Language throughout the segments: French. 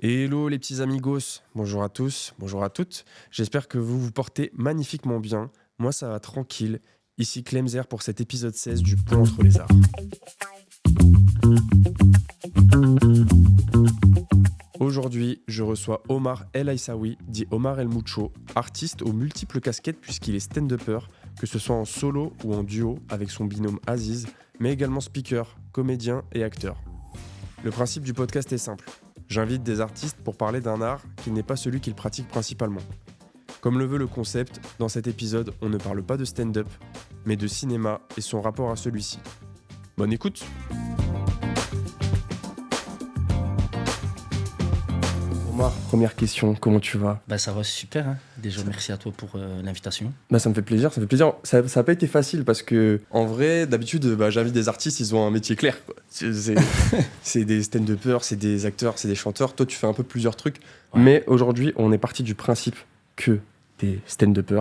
Hello les petits amigos, bonjour à tous, bonjour à toutes. J'espère que vous vous portez magnifiquement bien. Moi ça va tranquille. Ici Clemzer pour cet épisode 16 du Pont entre les arts. Aujourd'hui, je reçois Omar El Aissaoui, dit Omar El Mucho, artiste aux multiples casquettes puisqu'il est stand-upper, que ce soit en solo ou en duo avec son binôme Aziz, mais également speaker, comédien et acteur. Le principe du podcast est simple. J'invite des artistes pour parler d'un art qui n'est pas celui qu'ils pratiquent principalement. Comme le veut le concept, dans cet épisode, on ne parle pas de stand-up, mais de cinéma et son rapport à celui-ci. Bonne écoute! Omar, première question, comment tu vas? Ça va super, hein. Déjà merci à toi pour l'invitation. Ça me fait plaisir, ça me fait plaisir. Ça n'a pas été facile parce que, en vrai, d'habitude, j'invite des artistes, ils ont un métier clair, quoi. C'est des stand-uppers, c'est des acteurs, c'est des chanteurs. Toi, tu fais un peu plusieurs trucs. Ouais. Mais aujourd'hui, on est parti du principe que t'es stand-upper.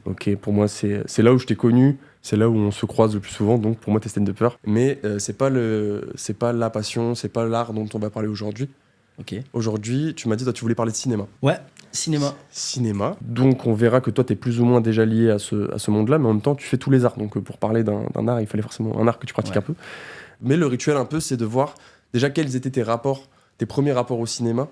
Ok, pour moi, c'est là où je t'ai connu, c'est là où on se croise le plus souvent, donc pour moi, t'es stand-upper. Mais c'est pas la passion, c'est pas l'art dont on va parler aujourd'hui. Ok. Aujourd'hui, tu m'as dit, toi, tu voulais parler de cinéma. Ouais, cinéma. Cinéma. Donc, on verra que toi, t'es plus ou moins déjà lié à ce monde-là, mais en même temps, tu fais tous les arts. Donc, pour parler d'un art, il fallait forcément un art que tu pratiques un peu. Mais le rituel, un peu, c'est de voir déjà quels étaient tes premiers rapports au cinéma.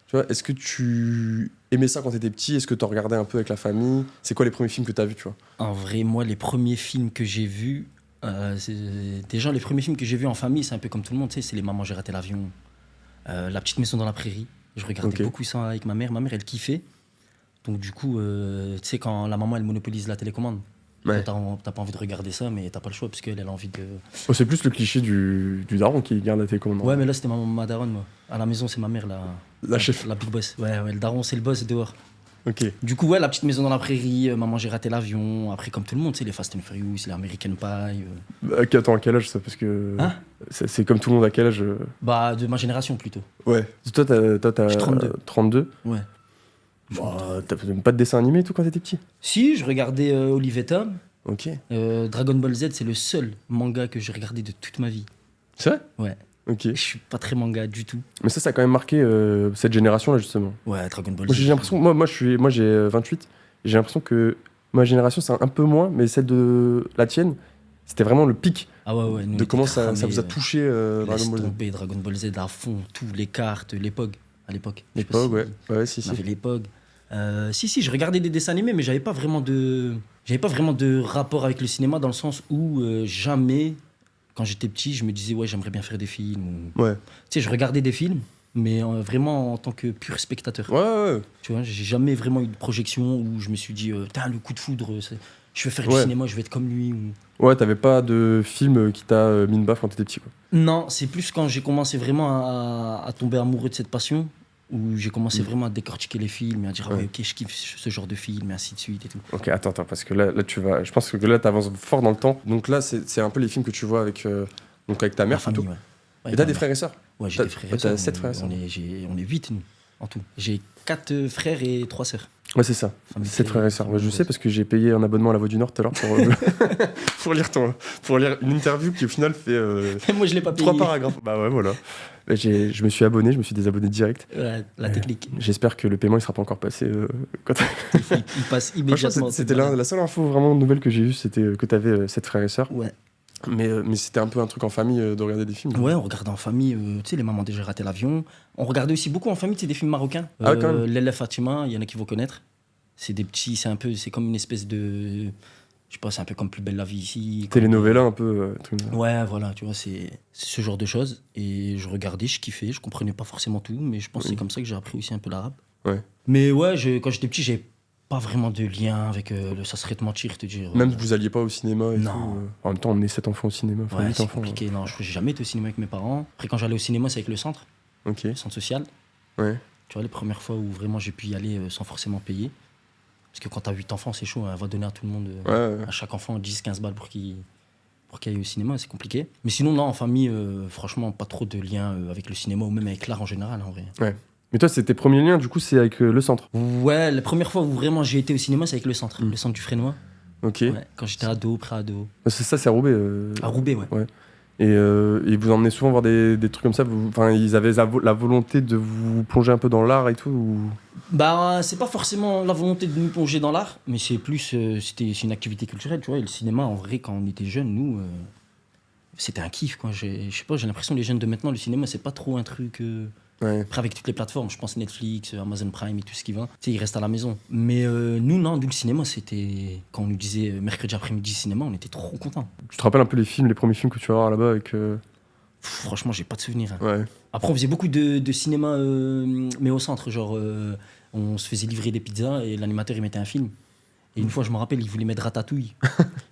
Tu vois, est-ce que tu aimais ça quand t'étais petit? Est-ce que t'en regardais un peu avec la famille? C'est quoi les premiers films que t'as vus, tu vois? En vrai, moi, les premiers films que j'ai vus, déjà, les premiers films que j'ai vus en famille, c'est un peu comme tout le monde, tu sais, c'est Les Mamans, j'ai raté l'avion. La Petite Maison dans la Prairie, je regardais beaucoup ça avec ma mère. Ma mère, elle kiffait. Donc du coup, tu sais, quand la maman, elle monopolise la télécommande, t'as pas envie de regarder ça, mais t'as pas le choix parce qu'elle a envie de... Oh, c'est plus le cliché du daron qui garde la télécommande. Ouais, mais là, c'était ma daronne, moi. À la maison, c'est ma mère, la chef. La big boss. Ouais, le daron, c'est le boss dehors. Ok. Du coup, La Petite Maison dans la Prairie, Maman, j'ai raté l'avion. Après, comme tout le monde, tu sais, les Fast and Furious, les American Pie. Attends, à quel âge ça? Parce que c'est comme tout le monde, à quel âge? De ma génération plutôt. Ouais. Toi, t'as 32. Ouais. T'as même pas de dessin animé et tout quand t'étais petit? Si, je regardais Olive et Tom. Ok. Dragon Ball Z, c'est le seul manga que j'ai regardé de toute ma vie. C'est vrai? Ouais. Ok. Je suis pas très manga du tout. Mais ça a quand même marqué cette génération-là, justement. Ouais, Dragon Ball Z. Moi, j'ai l'impression, moi j'ai 28, et j'ai l'impression que ma génération, c'est un peu moins, mais celle de la tienne, c'était vraiment le pic. Ah ouais. De comment ça vous a touché Dragon Ball Z. Dragon Ball Z à fond, tous les cartes, l'EPOG à l'époque. L'EPOG, ouais, si. On avait l'EPOG. Si, je regardais des dessins animés, mais j'avais pas vraiment de rapport avec le cinéma dans le sens où jamais, quand j'étais petit, je me disais ouais, j'aimerais bien faire des films. Ouais. Tu sais, je regardais des films, mais vraiment en tant que pur spectateur. Ouais. Tu vois, j'ai jamais vraiment eu de projection où je me suis dit le coup de foudre, je vais faire du cinéma, je vais être comme lui. Ouais, t'avais pas de film qui t'a mis une baffe quand t'étais petit, quoi. Non, c'est plus quand j'ai commencé vraiment à tomber amoureux de cette passion, où j'ai commencé vraiment à décortiquer les films et à dire ok, je kiffe ce genre de film et ainsi de suite et tout. Ok, attends, parce que là je pense que là t'avances fort dans le temps. Donc là c'est un peu les films que tu vois avec ta mère, famille, et t'as des frères et sœurs? Ouais, j'ai des frères et sœurs. T'as 7 frères et sœurs? On est 8 nous, en tout. J'ai 4 frères et 3 sœurs. Ouais, c'est ça. 7 frères et sœurs. Ouais, je sais parce que j'ai payé un abonnement à La Voix du Nord tout à l'heure pour lire une interview qui au final fait moi je l'ai pas payé. 3 paragraphes. Bah ouais, voilà. Je me suis abonné, je me suis désabonné direct. Ouais, la technique. J'espère que le paiement il sera pas encore passé. Il passe immédiatement. C'était la seule info vraiment nouvelle que j'ai eue, c'était que t'avais 7 frères et sœurs. Ouais. Mais c'était un peu un truc en famille de regarder des films. Ouais, on regardait en famille, tu sais, Les Mamans, j'ai raté l'avion. On regardait aussi beaucoup en famille, tu sais, des films marocains. Quand même. Lella Fatima, il y en a qui vont connaître. C'est des petits, c'est comme une espèce de... Je sais pas, c'est un peu comme Plus belle la vie ici. Télénovela un peu. Ouais, voilà, tu vois, c'est ce genre de choses. Et je regardais, je kiffais, je comprenais pas forcément tout, mais je pense que c'est comme ça que j'ai appris aussi un peu l'arabe. Ouais. Mais ouais, quand j'étais petit, j'avais pas vraiment de lien avec ça serait te mentir, te dire. Même vous alliez pas au cinéma et non. tout. En même temps, on est 7 enfants au cinéma. Ouais, c'est compliqué. Non, j'ai jamais été au cinéma avec mes parents. Après, quand j'allais au cinéma, c'est avec le centre. Ok. Le centre social. Ouais. Tu vois, les premières fois où vraiment j'ai pu y aller sans forcément payer. Parce que quand t'as 8 enfants, c'est chaud. On va donner à tout le monde, à chaque enfant, 10-15 balles pour qu'il aille au cinéma. C'est compliqué. Mais sinon, non, en famille, franchement, pas trop de lien avec le cinéma ou même avec l'art en général, en vrai. Ouais. Mais toi, c'est tes premiers liens, du coup, c'est avec le centre? Ouais, la première fois où vraiment j'ai été au cinéma, c'est avec le centre. Le centre du Frénois. Ok. Ouais, quand j'étais ado, pré-ado. C'est ça, c'est à Roubaix. À Roubaix, ouais. Et ils vous emmenaient souvent voir des trucs comme ça. Enfin, ils avaient la volonté de vous plonger un peu dans l'art et tout Bah, c'est pas forcément la volonté de nous plonger dans l'art, mais c'est plus, c'est une activité culturelle, tu vois. Et le cinéma, en vrai, quand on était jeunes, nous, c'était un kiff, quoi. Je sais pas, j'ai l'impression que les jeunes de maintenant, le cinéma, c'est pas trop un truc. Ouais. Après, avec toutes les plateformes, je pense Netflix, Amazon Prime et tout ce qui va, tu sais, ils restent à la maison. Mais nous, non, nous, le cinéma, c'était. Quand on nous disait mercredi après-midi cinéma, on était trop contents. Tu te rappelles un peu les premiers films que tu vas voir là-bas avec Franchement, j'ai pas de souvenirs. Hein. Ouais. Après, on faisait beaucoup de cinéma, mais au centre, genre, on se faisait livrer des pizzas et l'animateur, il mettait un film. Et une fois, je me rappelle, il voulait mettre Ratatouille.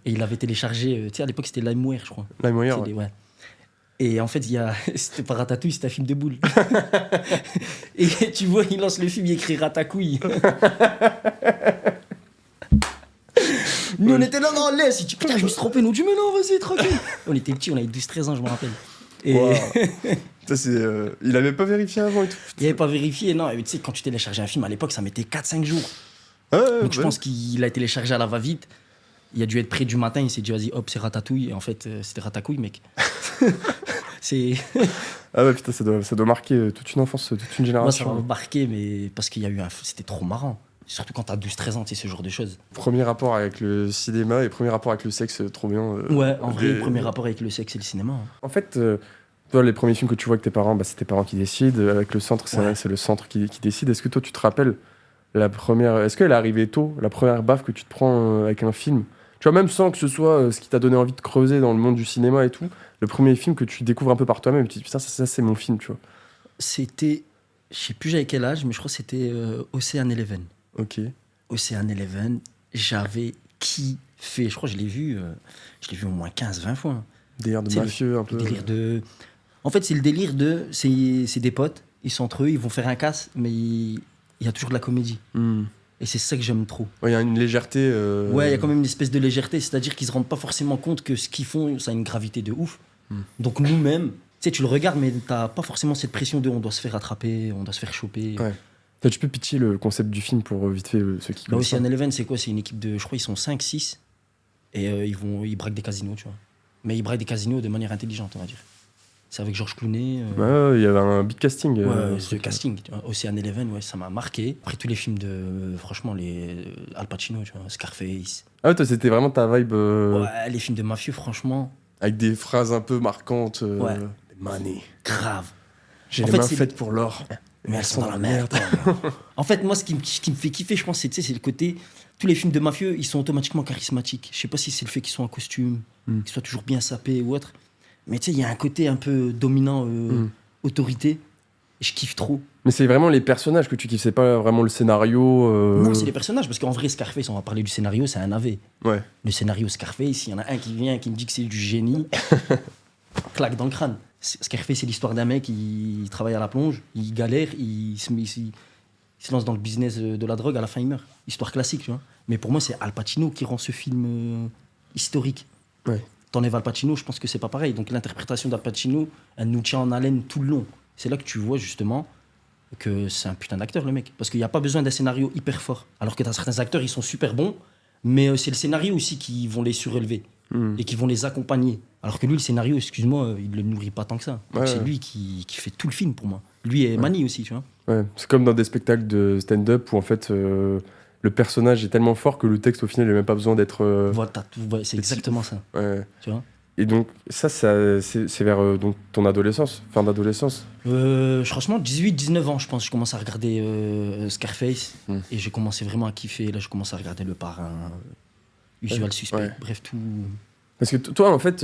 Et il avait téléchargé, tu sais, à l'époque, c'était LimeWire, je crois. LimeWire, ouais. Et en fait, c'était pas Ratatouille, c'était un film de boules. Et tu vois, il lance le film, il écrit Ratatouille. Nous, on était là, non, laisse. Il dit, putain, je me suis trompé. Nous, on dit, mais non, vas-y, tranquille. On était petits, on avait 12-13 ans, je me rappelle. Et wow. Ça, il avait pas vérifié avant et tout. Il avait pas vérifié, non. Tu sais, quand tu téléchargeais un film, à l'époque, ça mettait 4-5 jours. Donc, je pense qu'il a téléchargé à la va-vite. Il a dû être prêt du matin, il s'est dit, vas-y, hop, c'est Ratatouille. Et en fait, c'était Ratatouille, mec. C'est... Ah ouais, putain, ça doit marquer toute une enfance, toute une génération. Moi, ça m'a marqué, mais parce qu'il y a eu c'était trop marrant. Surtout quand t'as 12-13 ans, tu sais, ce genre de choses. Premier rapport avec le cinéma et premier rapport avec le sexe, trop bien. Ouais, en vrai, le premier rapport avec le sexe et le cinéma. Hein. En fait, toi, les premiers films que tu vois avec tes parents, c'est tes parents qui décident. Avec le centre, c'est vrai que c'est le centre qui décide. Est-ce que toi, tu te rappelles la première... Est-ce qu'elle est arrivée tôt, la première baffe que tu te prends avec un film ? Tu vois, même sans que ce soit ce qui t'a donné envie de creuser dans le monde du cinéma et tout, le premier film que tu découvres un peu par toi-même, tu te dis, putain, ça c'est mon film, tu vois. C'était... Je sais plus j'avais quel âge, mais je crois que c'était Ocean Eleven. Ok. Ocean Eleven, j'avais kiffé. Je crois que je l'ai vu au moins 15-20 fois. Hein. Délire de mafieux, un peu. Délire de... En fait, c'est le délire de... C'est des potes, ils sont entre eux, ils vont faire un casse, mais il y a toujours de la comédie. Et c'est ça que j'aime trop. Il y a une légèreté... Ouais, il y a quand même une espèce de légèreté, c'est-à-dire qu'ils se rendent pas forcément compte que ce qu'ils font, ça a une gravité de ouf. Donc nous-mêmes, tu sais, tu le regardes, mais t'as pas forcément cette pression de on doit se faire attraper, on doit se faire choper. Ouais. Là, tu peux pitcher le concept du film pour vite fait ceux qui connaissent. Ocean Eleven, c'est quoi ? C'est une équipe de, je crois, ils sont 5-6 et ils braquent des casinos, tu vois. Mais ils braquent des casinos de manière intelligente, on va dire. C'est avec Georges Clooney. Ouais, il y avait un big casting. Ce casting. Tu vois. Ocean Eleven, ouais, ça m'a marqué. Après tous les films de, franchement, les Al Pacino, tu vois, Scarface. Ah ouais, toi, c'était vraiment ta vibe. Ouais, les films de mafieux, franchement. Avec des phrases un peu marquantes. Ouais. Money. Grave. J'ai les mains faites pour l'or. Mais elles sont dans la merde. En fait, moi, ce qui me fait kiffer, je pense, c'est le côté... Tous les films de mafieux, ils sont automatiquement charismatiques. Je sais pas si c'est le fait qu'ils soient en costume, qu'ils soient toujours bien sapés ou autre. Mais tu sais, il y a un côté un peu dominant, autorité. Et je kiffe trop. Mais c'est vraiment les personnages que tu kiffes, c'est pas vraiment le scénario. Non, c'est les personnages, parce qu'en vrai, Scarface, on va parler du scénario, c'est un AV. Ouais. Le scénario Scarface, il y en a un qui vient, qui me dit que c'est du génie. Claque dans le crâne. Scarface, c'est l'histoire d'un mec, il travaille à la plonge, il galère, il se lance dans le business de la drogue, à la fin il meurt. Histoire classique, tu vois. Mais pour moi, c'est Al Pacino qui rend ce film historique. Ouais. T'enlèves Al Pacino, je pense que c'est pas pareil. Donc l'interprétation d'Al Pacino, elle nous tient en haleine tout le long. C'est là que tu vois justement que c'est un putain d'acteur, le mec. Parce qu'il n'y a pas besoin d'un scénario hyper fort. Alors que t'as certains acteurs, ils sont super bons, mais c'est le scénario aussi qui vont les surélever et qui vont les accompagner. Alors que lui, le scénario, excuse-moi, il le nourrit pas tant que ça. Donc c'est lui qui fait tout le film pour moi. Lui et Manny aussi, tu vois. Ouais, c'est comme dans des spectacles de stand-up où en fait le personnage est tellement fort que le texte au final il n'a même pas besoin d'être. Voilà, c'est exactement ça. Ouais. Tu vois. Et donc ça c'est vers donc ton adolescence, fin d'adolescence. Franchement, 18-19 ans, je pense, je commence à regarder Scarface et j'ai commencé vraiment à kiffer. Là, je commence à regarder Le Parrain, Usual Suspect, bref, tout. Parce que toi, en fait,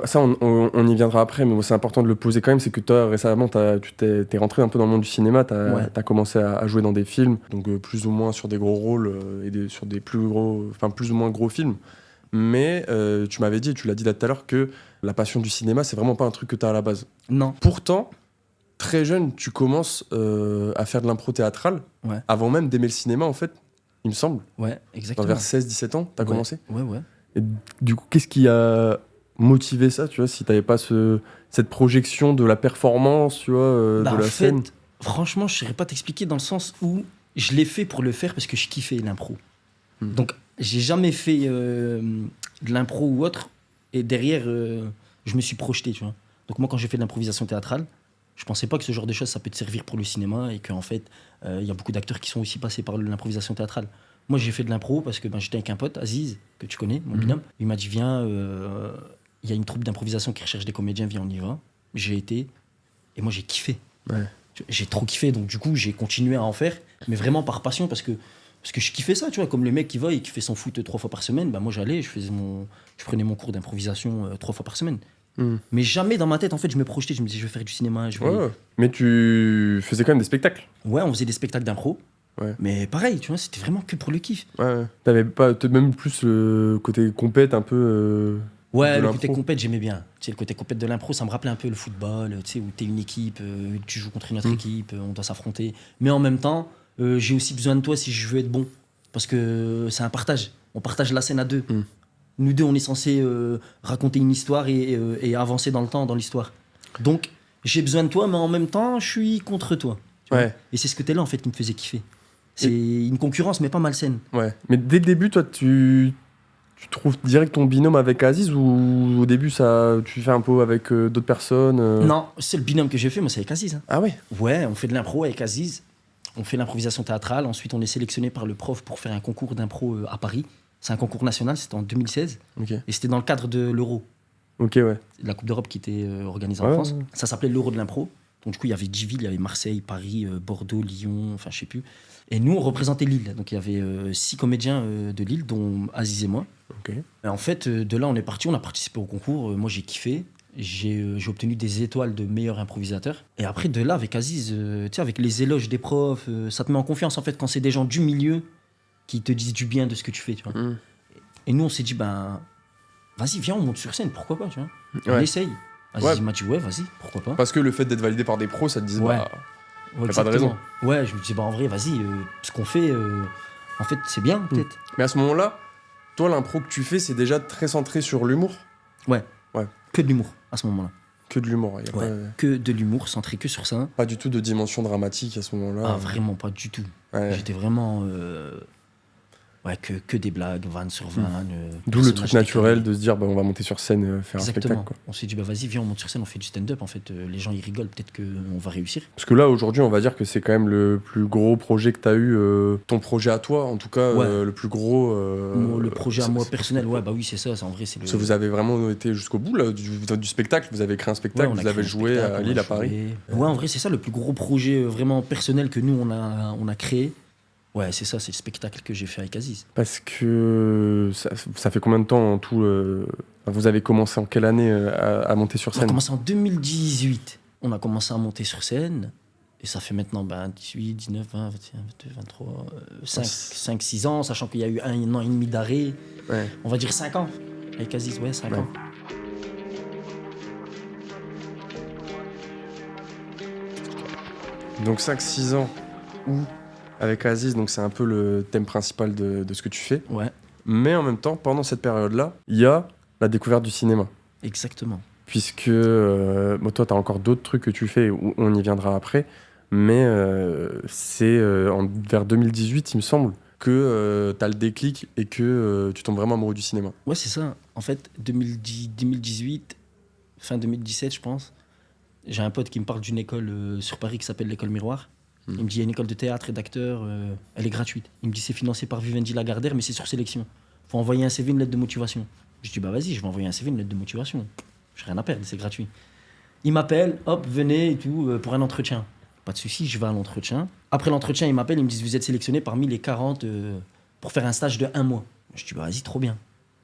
ça, on y viendra après, mais c'est important de le poser quand même, c'est que toi, récemment, t'es rentré un peu dans le monde du cinéma, t'as commencé à jouer dans des films, donc plus ou moins sur des gros rôles et sur des plus ou moins gros films. Mais tu m'avais dit, et tu l'as dit là tout à l'heure, que la passion du cinéma, c'est vraiment pas un truc que t'as à la base. Non. Pourtant, très jeune, tu commences à faire de l'impro théâtrale, avant même d'aimer le cinéma, en fait, il me semble. Ouais, exactement. Vers 16-17 ans, t'as commencé. Ouais. Et du coup, qu'est-ce qui a motivé ça, tu vois, si t'avais pas cette projection de la performance, tu vois, de la scène. Franchement, je saurais pas t'expliquer dans le sens où je l'ai fait pour le faire parce que je kiffais l'impro. Donc, j'ai jamais fait de l'impro ou autre. Et derrière, je me suis projeté, tu vois. Donc moi, quand j'ai fait de l'improvisation théâtrale, je pensais pas que ce genre de choses, ça peut te servir pour le cinéma et qu'en fait, il y a beaucoup d'acteurs qui sont aussi passés par l'improvisation théâtrale. Moi, j'ai fait de l'impro parce que j'étais avec un pote, Aziz, que tu connais, mon binôme. Il m'a dit, viens, il y a une troupe d'improvisation qui recherche des comédiens, viens, on y va. J'ai été, et moi, j'ai kiffé. Ouais. J'ai trop kiffé, donc du coup, j'ai continué à en faire, mais vraiment par passion, parce que je kiffais ça, tu vois, comme le mec qui va et qui fait son foot 3 fois par semaine, moi j'allais, je prenais mon cours d'improvisation 3 fois par semaine. Mais jamais dans ma tête, en fait, je me projetais, je me disais, je vais faire du cinéma. Ouais. Mais tu faisais quand même des spectacles. Ouais, on faisait des spectacles d'impro, ouais. Mais pareil, tu vois, c'était vraiment que pour le kiff. Ouais. T'avais pas, même plus le côté compète un peu. Ouais, le côté compète, j'aimais bien. Tu sais, le côté compète de l'impro, ça me rappelait un peu le football, tu sais, où t'es une équipe, tu joues contre une autre équipe, on doit s'affronter. Mais en même temps, j'ai aussi besoin de toi si je veux être bon. Parce que c'est un partage. On partage la scène à deux. Nous deux, on est censé raconter une histoire et avancer dans le temps, dans l'histoire. Donc, j'ai besoin de toi, mais en même temps, je suis contre toi. Ouais. Et c'est ce que t'es là, en fait, qui me faisait kiffer. C'est une concurrence, mais pas malsaine. Ouais. Mais dès le début, toi, tu trouves direct ton binôme avec Aziz ou au début, tu fais un peu avec d'autres personnes Non, c'est le binôme que j'ai fait, moi, c'est avec Aziz. Hein. Ah ouais. Ouais, on fait de l'impro avec Aziz. On fait l'improvisation théâtrale. Ensuite, on est sélectionné par le prof pour faire un concours d'impro à Paris. C'est un concours national, c'était en 2016. Okay. Et c'était dans le cadre de l'Euro. Ok, ouais. La Coupe d'Europe qui était organisée en France. Ça s'appelait l'Euro de l'impro. Donc, du coup, il y avait 10 villes, il y avait Marseille, Paris, Bordeaux, Lyon, enfin, je sais plus. Et nous, on représentait Lille. Donc, il y avait 6 comédiens de Lille, dont Aziz et moi. Okay. Et en fait, de là, on est parti, on a participé au concours. Moi, j'ai kiffé. J'ai obtenu des étoiles de meilleur improvisateur. Et après, de là, avec Aziz, tu sais, avec les éloges des profs, ça te met en confiance, en fait, quand c'est des gens du milieu qui te disent du bien de ce que tu fais, tu vois. Et nous, on s'est dit, vas-y, viens, on monte sur scène, pourquoi pas, tu vois. On essaye. Aziz m'a dit, ouais, vas-y, pourquoi pas. Parce que le fait d'être validé par des pros, ça te disait, ouais, y a pas de raison. Ouais, je me disais, en vrai, vas-y, ce qu'on fait, en fait, c'est bien, peut-être. Mais à ce moment-là, toi, l'impro que tu fais, c'est déjà très centré sur l'humour. Ouais. Que de l'humour, à ce moment-là. Que de l'humour. Que de l'humour, centré que sur ça. Pas du tout de dimension dramatique à ce moment-là. Ah, vraiment pas du tout. Ouais. J'étais vraiment... que des blagues, vanne sur vanne. D'où le truc naturel de se dire, on va monter sur scène, faire un spectacle. Quoi. On s'est dit, vas-y, viens, on monte sur scène, on fait du stand-up. En fait, les gens, ils rigolent, peut-être qu'on va réussir. Parce que là, aujourd'hui, on va dire que c'est quand même le plus gros projet que tu as eu. Ton projet à toi, en tout cas, le plus gros. Le projet à moi personnel, oui, c'est ça. En vrai, c'est Parce que vous avez vraiment été jusqu'au bout là, du spectacle. Vous avez créé un spectacle, vous l'avez joué à Lille, à Paris. Ouais, en vrai, c'est ça le plus gros projet vraiment personnel que nous, on a créé. Ouais, c'est ça, c'est le spectacle que j'ai fait avec Aziz. Parce que ça fait combien de temps en tout vous avez commencé en quelle année à monter sur scène ? On a commencé en 2018. On a commencé à monter sur scène. Et ça fait maintenant 18, 19, 20, 21, 22, 23, 5, 6 ans, sachant qu'il y a eu 1 an et demi d'arrêt. Ouais. On va dire 5 ans avec Aziz, 5 ans. Donc 5-6 ans où avec Aziz, donc c'est un peu le thème principal de ce que tu fais. Ouais. Mais en même temps, pendant cette période-là, il y a la découverte du cinéma. Exactement. Puisque toi, tu as encore d'autres trucs que tu fais, où on y viendra après. Mais c'est vers 2018, il me semble, que tu as le déclic et que tu tombes vraiment amoureux du cinéma. Ouais, c'est ça. En fait, 2018, fin 2017, je pense, j'ai un pote qui me parle d'une école sur Paris qui s'appelle l'école Miroir. Il me dit, il y a une école de théâtre et d'acteurs, elle est gratuite. Il me dit, c'est financé par Vivendi Lagardère, mais c'est sur sélection. Faut envoyer un CV, une lettre de motivation. Je dis, vas-y, je vais envoyer un CV, une lettre de motivation. J'ai rien à perdre, c'est gratuit. Il m'appelle, hop, venez et tout, pour un entretien. Pas de souci, je vais à l'entretien. Après l'entretien, il m'appelle, il me dit, vous êtes sélectionné parmi les 40 pour faire un stage de 1 mois. Je dis, vas-y, trop bien.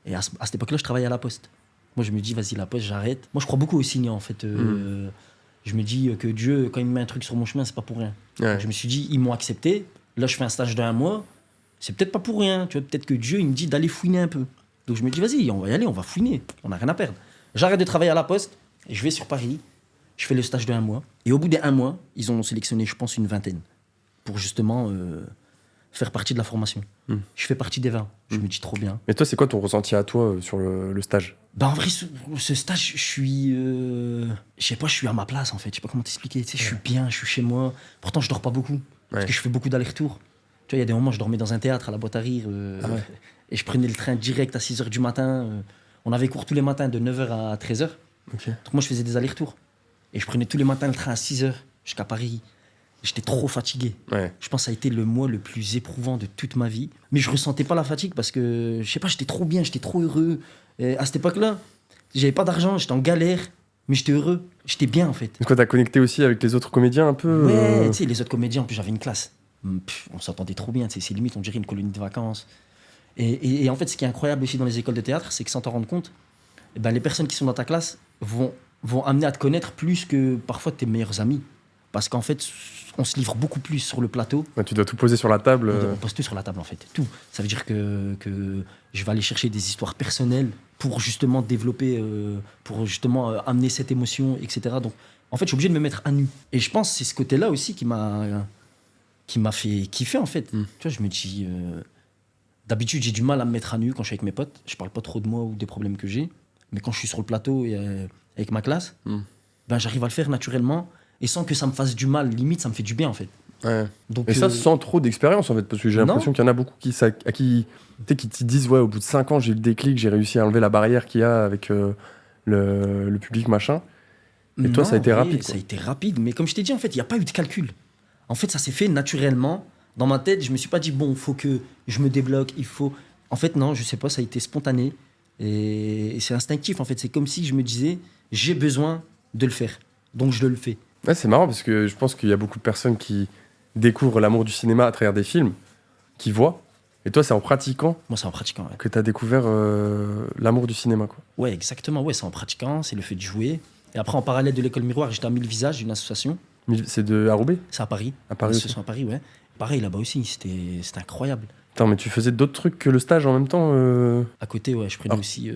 Et à cette époque-là, je travaillais à La Poste. Moi, je me dis, vas-y, La Poste, j'arrête. Moi, je crois beaucoup au signe, en fait. Je me dis que Dieu, quand il me met un truc sur mon chemin, c'est pas pour rien. Ouais. Je me suis dit, ils m'ont accepté. Là, je fais un stage d'1 mois. C'est peut-être pas pour rien. Tu vois, peut-être que Dieu, il me dit d'aller fouiner un peu. Donc, je me dis, vas-y, on va y aller, on va fouiner. On n'a rien à perdre. J'arrête de travailler à La Poste. Et je vais sur Paris. Je fais le stage d'1 mois. Et au bout des 1 mois, ils ont sélectionné, je pense, une vingtaine. Pour justement faire partie de la formation. Je fais partie des 20. Je me dis trop bien. Mais toi, c'est quoi ton ressenti à toi sur le stage ? En vrai, ce stage, je suis... je sais pas, je suis à ma place, en fait. Je sais pas comment t'expliquer. Tu sais, je suis bien, je suis chez moi. Pourtant, je dors pas beaucoup. Parce que je fais beaucoup d'allers-retours. Tu vois, il y a des moments, je dormais dans un théâtre, à la boîte à rire. Et je prenais le train direct à 6h du matin. On avait cours tous les matins de 9h à 13h. Ok. Donc moi, je faisais des allers-retours. Et je prenais tous les matins le train à 6h jusqu'à Paris. J'étais trop fatigué. Ouais. Je pense que ça a été le mois le plus éprouvant de toute ma vie. Mais je ressentais pas la fatigue parce que, je sais pas, j'étais trop bien, j'étais trop heureux. Et à cette époque-là, j'avais pas d'argent, j'étais en galère, mais j'étais heureux. J'étais bien, en fait. Est-ce que t'as connecté aussi avec les autres comédiens un peu Ouais, tu sais, les autres comédiens, en plus, j'avais une classe. On s'entendait trop bien, tu sais, c'est limite, on dirait une colonie de vacances. Et en fait, ce qui est incroyable aussi dans les écoles de théâtre, c'est que sans t'en rendre compte, eh ben, les personnes qui sont dans ta classe vont amener à te connaître plus que parfois tes meilleurs amis. Parce qu'en fait, on se livre beaucoup plus sur le plateau. Ouais, tu dois tout poser sur la table. On pose tout sur la table, en fait. Tout. Ça veut dire que je vais aller chercher des histoires personnelles pour justement développer, pour justement amener cette émotion, etc. Donc, en fait, je suis obligé de me mettre à nu. Et je pense que c'est ce côté-là aussi qui m'a fait kiffer, en fait. Tu vois, je me dis... d'habitude, j'ai du mal à me mettre à nu quand je suis avec mes potes. Je parle pas trop de moi ou des problèmes que j'ai. Mais quand je suis sur le plateau et avec ma classe, ben, j'arrive à le faire naturellement et sans que ça me fasse du mal. Limite, ça me fait du bien, en fait. Ouais. Donc, Et ça, sans trop d'expérience, en fait, parce que j'ai l'impression qu'il y en a beaucoup qui te disent, ouais, au bout de 5 ans, j'ai eu le déclic, j'ai réussi à enlever la barrière qu'il y a avec le public, machin. Et toi, ça a été rapide. Ça a été rapide, mais comme je t'ai dit, en fait, il n'y a pas eu de calcul. En fait, ça s'est fait naturellement. Dans ma tête, je me suis pas dit, bon, il faut que je me débloque, il faut... En fait, non, je sais pas, ça a été spontané. Et c'est instinctif, en fait. C'est comme si je me disais, j'ai besoin de le faire. Donc, je le fais. Ouais, c'est marrant, parce que je pense qu'il y a beaucoup de personnes qui découvrent l'amour du cinéma à travers des films, qui voient. Et toi, c'est en pratiquant Moi, c'est en pratiquant, ouais. que tu as découvert l'amour du cinéma, quoi. Ouais, exactement. Ouais, c'est en pratiquant, c'est le fait de jouer. Et après, en parallèle de l'école Miroir, j'étais à 1000 Visages, une association. C'est de Roubaix? C'est à Paris. À Paris aussi. L'association à Paris, ouais. Pareil, là-bas aussi, c'était incroyable. Attends, mais tu faisais d'autres trucs que le stage en même temps À côté, ouais, je prenais aussi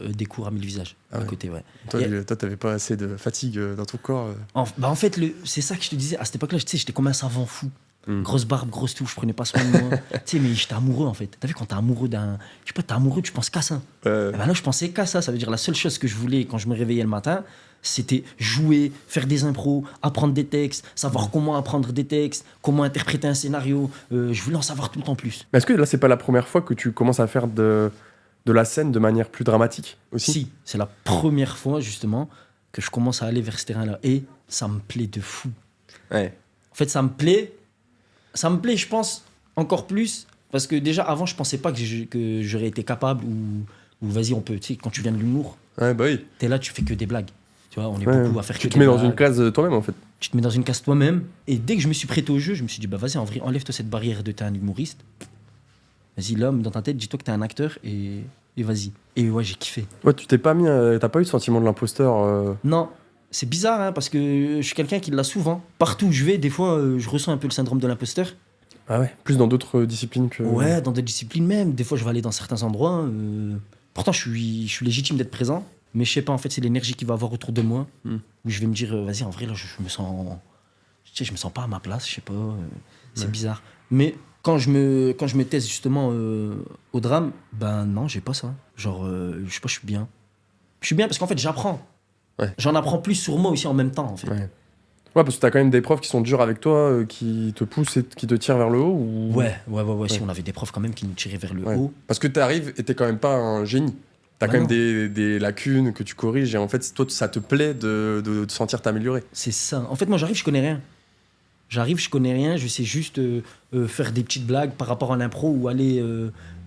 des cours à 1000 Visages. Ah à ouais. côté, ouais. Toi, t'avais pas assez de fatigue dans ton corps En fait, c'est ça que je te disais. À cette époque-là, tu sais, j'étais comme un savant fou. Grosse barbe, grosse touche, je prenais pas soin de moi. Tu sais, mais j'étais amoureux, en fait. T'as vu, quand t'es amoureux d'un... Je sais pas, t'es amoureux, tu penses qu'à ça. Et ben là, je pensais qu'à ça. Ça veut dire la seule chose que je voulais quand je me réveillais le matin, c'était jouer, faire des impros, apprendre des textes, savoir comment apprendre des textes, comment interpréter un scénario. Je voulais en savoir tout le temps plus. Mais est-ce que là, c'est pas la première fois que tu commences à faire de la scène de manière plus dramatique aussi? Si, c'est la première fois, justement, que je commence à aller vers ce terrain-là. Et ça me plaît de fou. Ouais. En fait, ça me plaît, je pense, encore plus, parce que déjà, avant, je pensais pas que j'aurais été capable ou vas-y, on peut. Tu sais, quand tu viens de l'humour, Ouais, bah oui. t'es là, tu fais que des blagues. Tu vois, on est Ouais. beaucoup à faire que Tu te des mets dans blagues. une case toi-même, en fait. Tu te mets dans une case toi-même. Et dès que je me suis prêté au jeu, je me suis dit, bah vas-y, en vrai, enlève-toi cette barrière de t'es un humoriste. Vas-y, l'homme, dans ta tête, dis-toi que t'es un acteur et vas-y. Et ouais, j'ai kiffé. Ouais, tu t'es pas mis. T'as pas eu le sentiment de l'imposteur Non, c'est bizarre, hein, parce que je suis quelqu'un qui l'a souvent. Partout où je vais, des fois, je ressens un peu le syndrome de l'imposteur. Ah ouais. Plus dans d'autres disciplines que. Ouais, dans des disciplines même. Des fois, je vais aller dans certains endroits. Pourtant, je suis légitime d'être présent. Mais je sais pas, en fait, c'est l'énergie qu'il va avoir autour de moi. Où je vais me dire, vas-y, en vrai, là, je me sens... Tu sais, je me sens pas à ma place, je sais pas. C'est bizarre. Mais quand je me teste justement au drame, ben non, j'ai pas ça. Genre, je sais pas, je suis bien. Je suis bien parce qu'en fait, j'apprends. Ouais. J'en apprends plus sur moi aussi en même temps, en fait. Ouais. Ouais, parce que t'as quand même des profs qui sont durs avec toi, qui te poussent et qui te tirent vers le haut ou... Ouais. Si on avait des profs quand même qui nous tiraient vers le haut. Parce que t'arrives et t'es quand même pas un génie. T'as Bah quand non. même des lacunes que tu corriges et en fait, toi, ça te plaît de te sentir t'améliorer. C'est ça. En fait, moi, j'arrive, je connais rien. Je sais juste faire des petites blagues par rapport à l'impro ou aller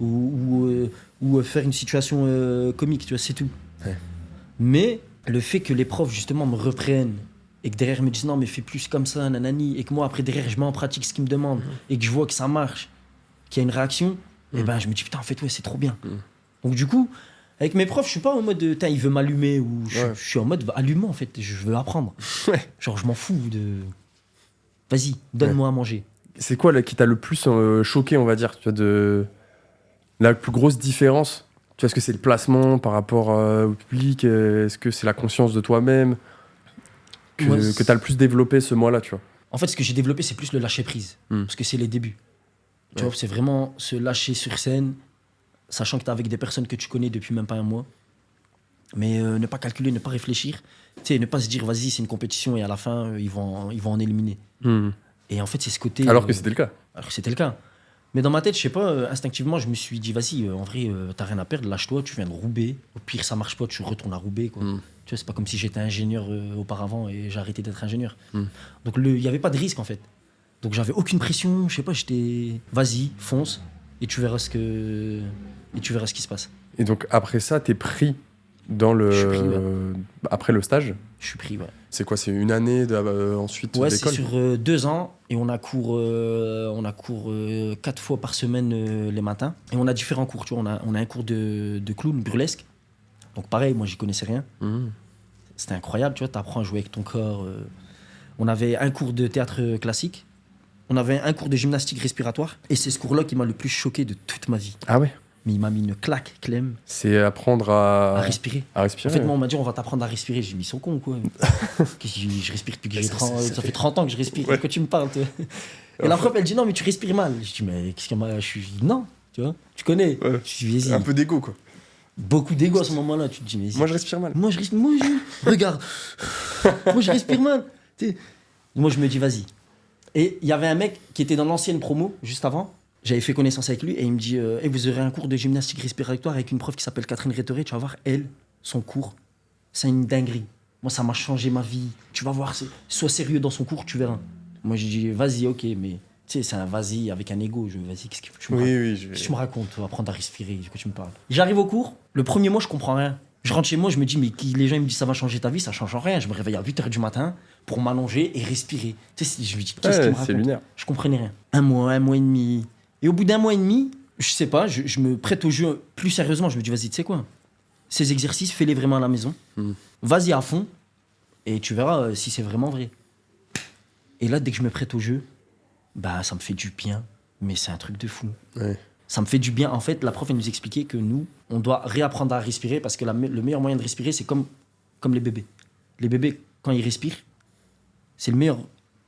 ou faire une situation comique, tu vois, c'est tout. Ouais. Mais le fait que les profs, justement, me reprennent et que derrière me disent non, mais fais plus comme ça, nanani, et que moi, après, derrière, je mets en pratique ce qu'ils me demandent et que je vois que ça marche, qu'il y a une réaction, et ben, je me dis putain, en fait, ouais, c'est trop bien. Donc, du coup, avec mes profs, je suis pas en mode il veut m'allumer ou je suis en mode allume en fait, je veux apprendre. Ouais. Genre, je m'en fous de. Vas-y, donne-moi à manger. C'est quoi là, qui t'a le plus choqué, on va dire, tu vois, de la plus grosse différence? Tu vois, est-ce que c'est le placement par rapport au public? Est-ce que c'est la conscience de toi-même que t'as le plus développé ce mois-là, tu vois? En fait, ce que j'ai développé, c'est plus le lâcher prise. Parce que c'est les débuts. Tu vois, c'est vraiment se lâcher sur scène, sachant que t'es avec des personnes que tu connais depuis même pas un mois. Mais ne pas calculer, ne pas réfléchir. Tu sais, ne pas se dire, vas-y, c'est une compétition et à la fin, ils vont en éliminer. Et en fait, c'est ce côté... Alors que c'était le cas. Alors que c'était le cas. Mais dans ma tête, je sais pas, instinctivement, je me suis dit, vas-y, en vrai, t'as rien à perdre, lâche-toi, tu viens de Roubaix. Au pire, ça marche pas, tu retournes à Roubaix, quoi. Tu vois, c'est pas comme si j'étais ingénieur auparavant et j'ai arrêté d'être ingénieur. Donc il n'y avait pas de risque en fait. Donc j'avais aucune pression, je sais pas, j'étais vas-y, fonce et tu verras ce qui se passe. Et donc après ça, t'es pris dans le... Je suis pris, ouais. Après le stage? Je suis pris, ouais. C'est quoi, c'est une année ensuite Ouais, d'école? c'est sur 2 ans et on a cours 4 fois par semaine les matins. Et on a différents cours, tu vois. On a un cours de clown burlesque. Donc pareil, moi j'y connaissais rien. C'était incroyable, tu vois, t'apprends à jouer avec ton corps. On avait un cours de théâtre classique. On avait un cours de gymnastique respiratoire. Et c'est ce cours-là qui m'a le plus choqué de toute ma vie. Ah ouais? Mais il m'a mis une claque, Clem. C'est apprendre à respirer. À respirer. En fait, moi, on m'a dit, on va t'apprendre à respirer. J'ai dit, ils sont cons ou quoi? Je respire depuis que j'ai 30 ans. Ça fait 30 ans que je respire. Ouais. De quoi tu me parles, toi? Et la prof, elle dit, non, mais tu respires mal. Je dis, mais qu'est-ce qu'il y a? Je suis non, tu vois, tu connais. Ouais. Je dis, vas-y. Un peu d'égo, quoi. Beaucoup d'égo à ce moment-là. Tu te dis, mais moi, je respire mal. Regarde. Moi, je respire mal. Moi, je me dis, vas-y. Et il y avait un mec qui était dans l'ancienne promo, juste avant. J'avais fait connaissance avec lui et il me dit vous aurez un cours de gymnastique respiratoire avec une prof qui s'appelle Catherine Rétoré. Tu vas voir, elle, son cours, c'est une dinguerie. Moi, ça m'a changé ma vie. Tu vas voir, sois sérieux dans son cours, tu verras. Moi, j'ai dit, vas-y, ok, mais tu sais, c'est un vas-y avec un ego. Vas-y, qu'est-ce que tu me racontes? Tu vas apprendre à respirer, de quoi tu me parles? J'arrive au cours, le premier mois, je comprends rien. Je rentre chez moi, je me dis, mais les gens ils me disent ça va changer ta vie, ça change rien. Je me réveille à 8h du matin pour m'allonger et respirer. Tu sais, je me dis, qu'est-ce qu'il me raconte? Lunaire. Je comprenais rien. Un mois et demi. Et au bout d'un mois et demi, je sais pas, je me prête au jeu plus sérieusement. Je me dis, vas-y, tu sais quoi? Ces exercices, fais-les vraiment à la maison. Vas-y à fond et tu verras si c'est vraiment vrai. Et là, dès que je me prête au jeu, bah, ça me fait du bien. Mais c'est un truc de fou. Ouais. Ça me fait du bien. En fait, la prof, elle nous expliquait que nous, on doit réapprendre à respirer parce que le meilleur moyen de respirer, c'est comme les bébés. Les bébés, quand ils respirent, c'est le meilleur.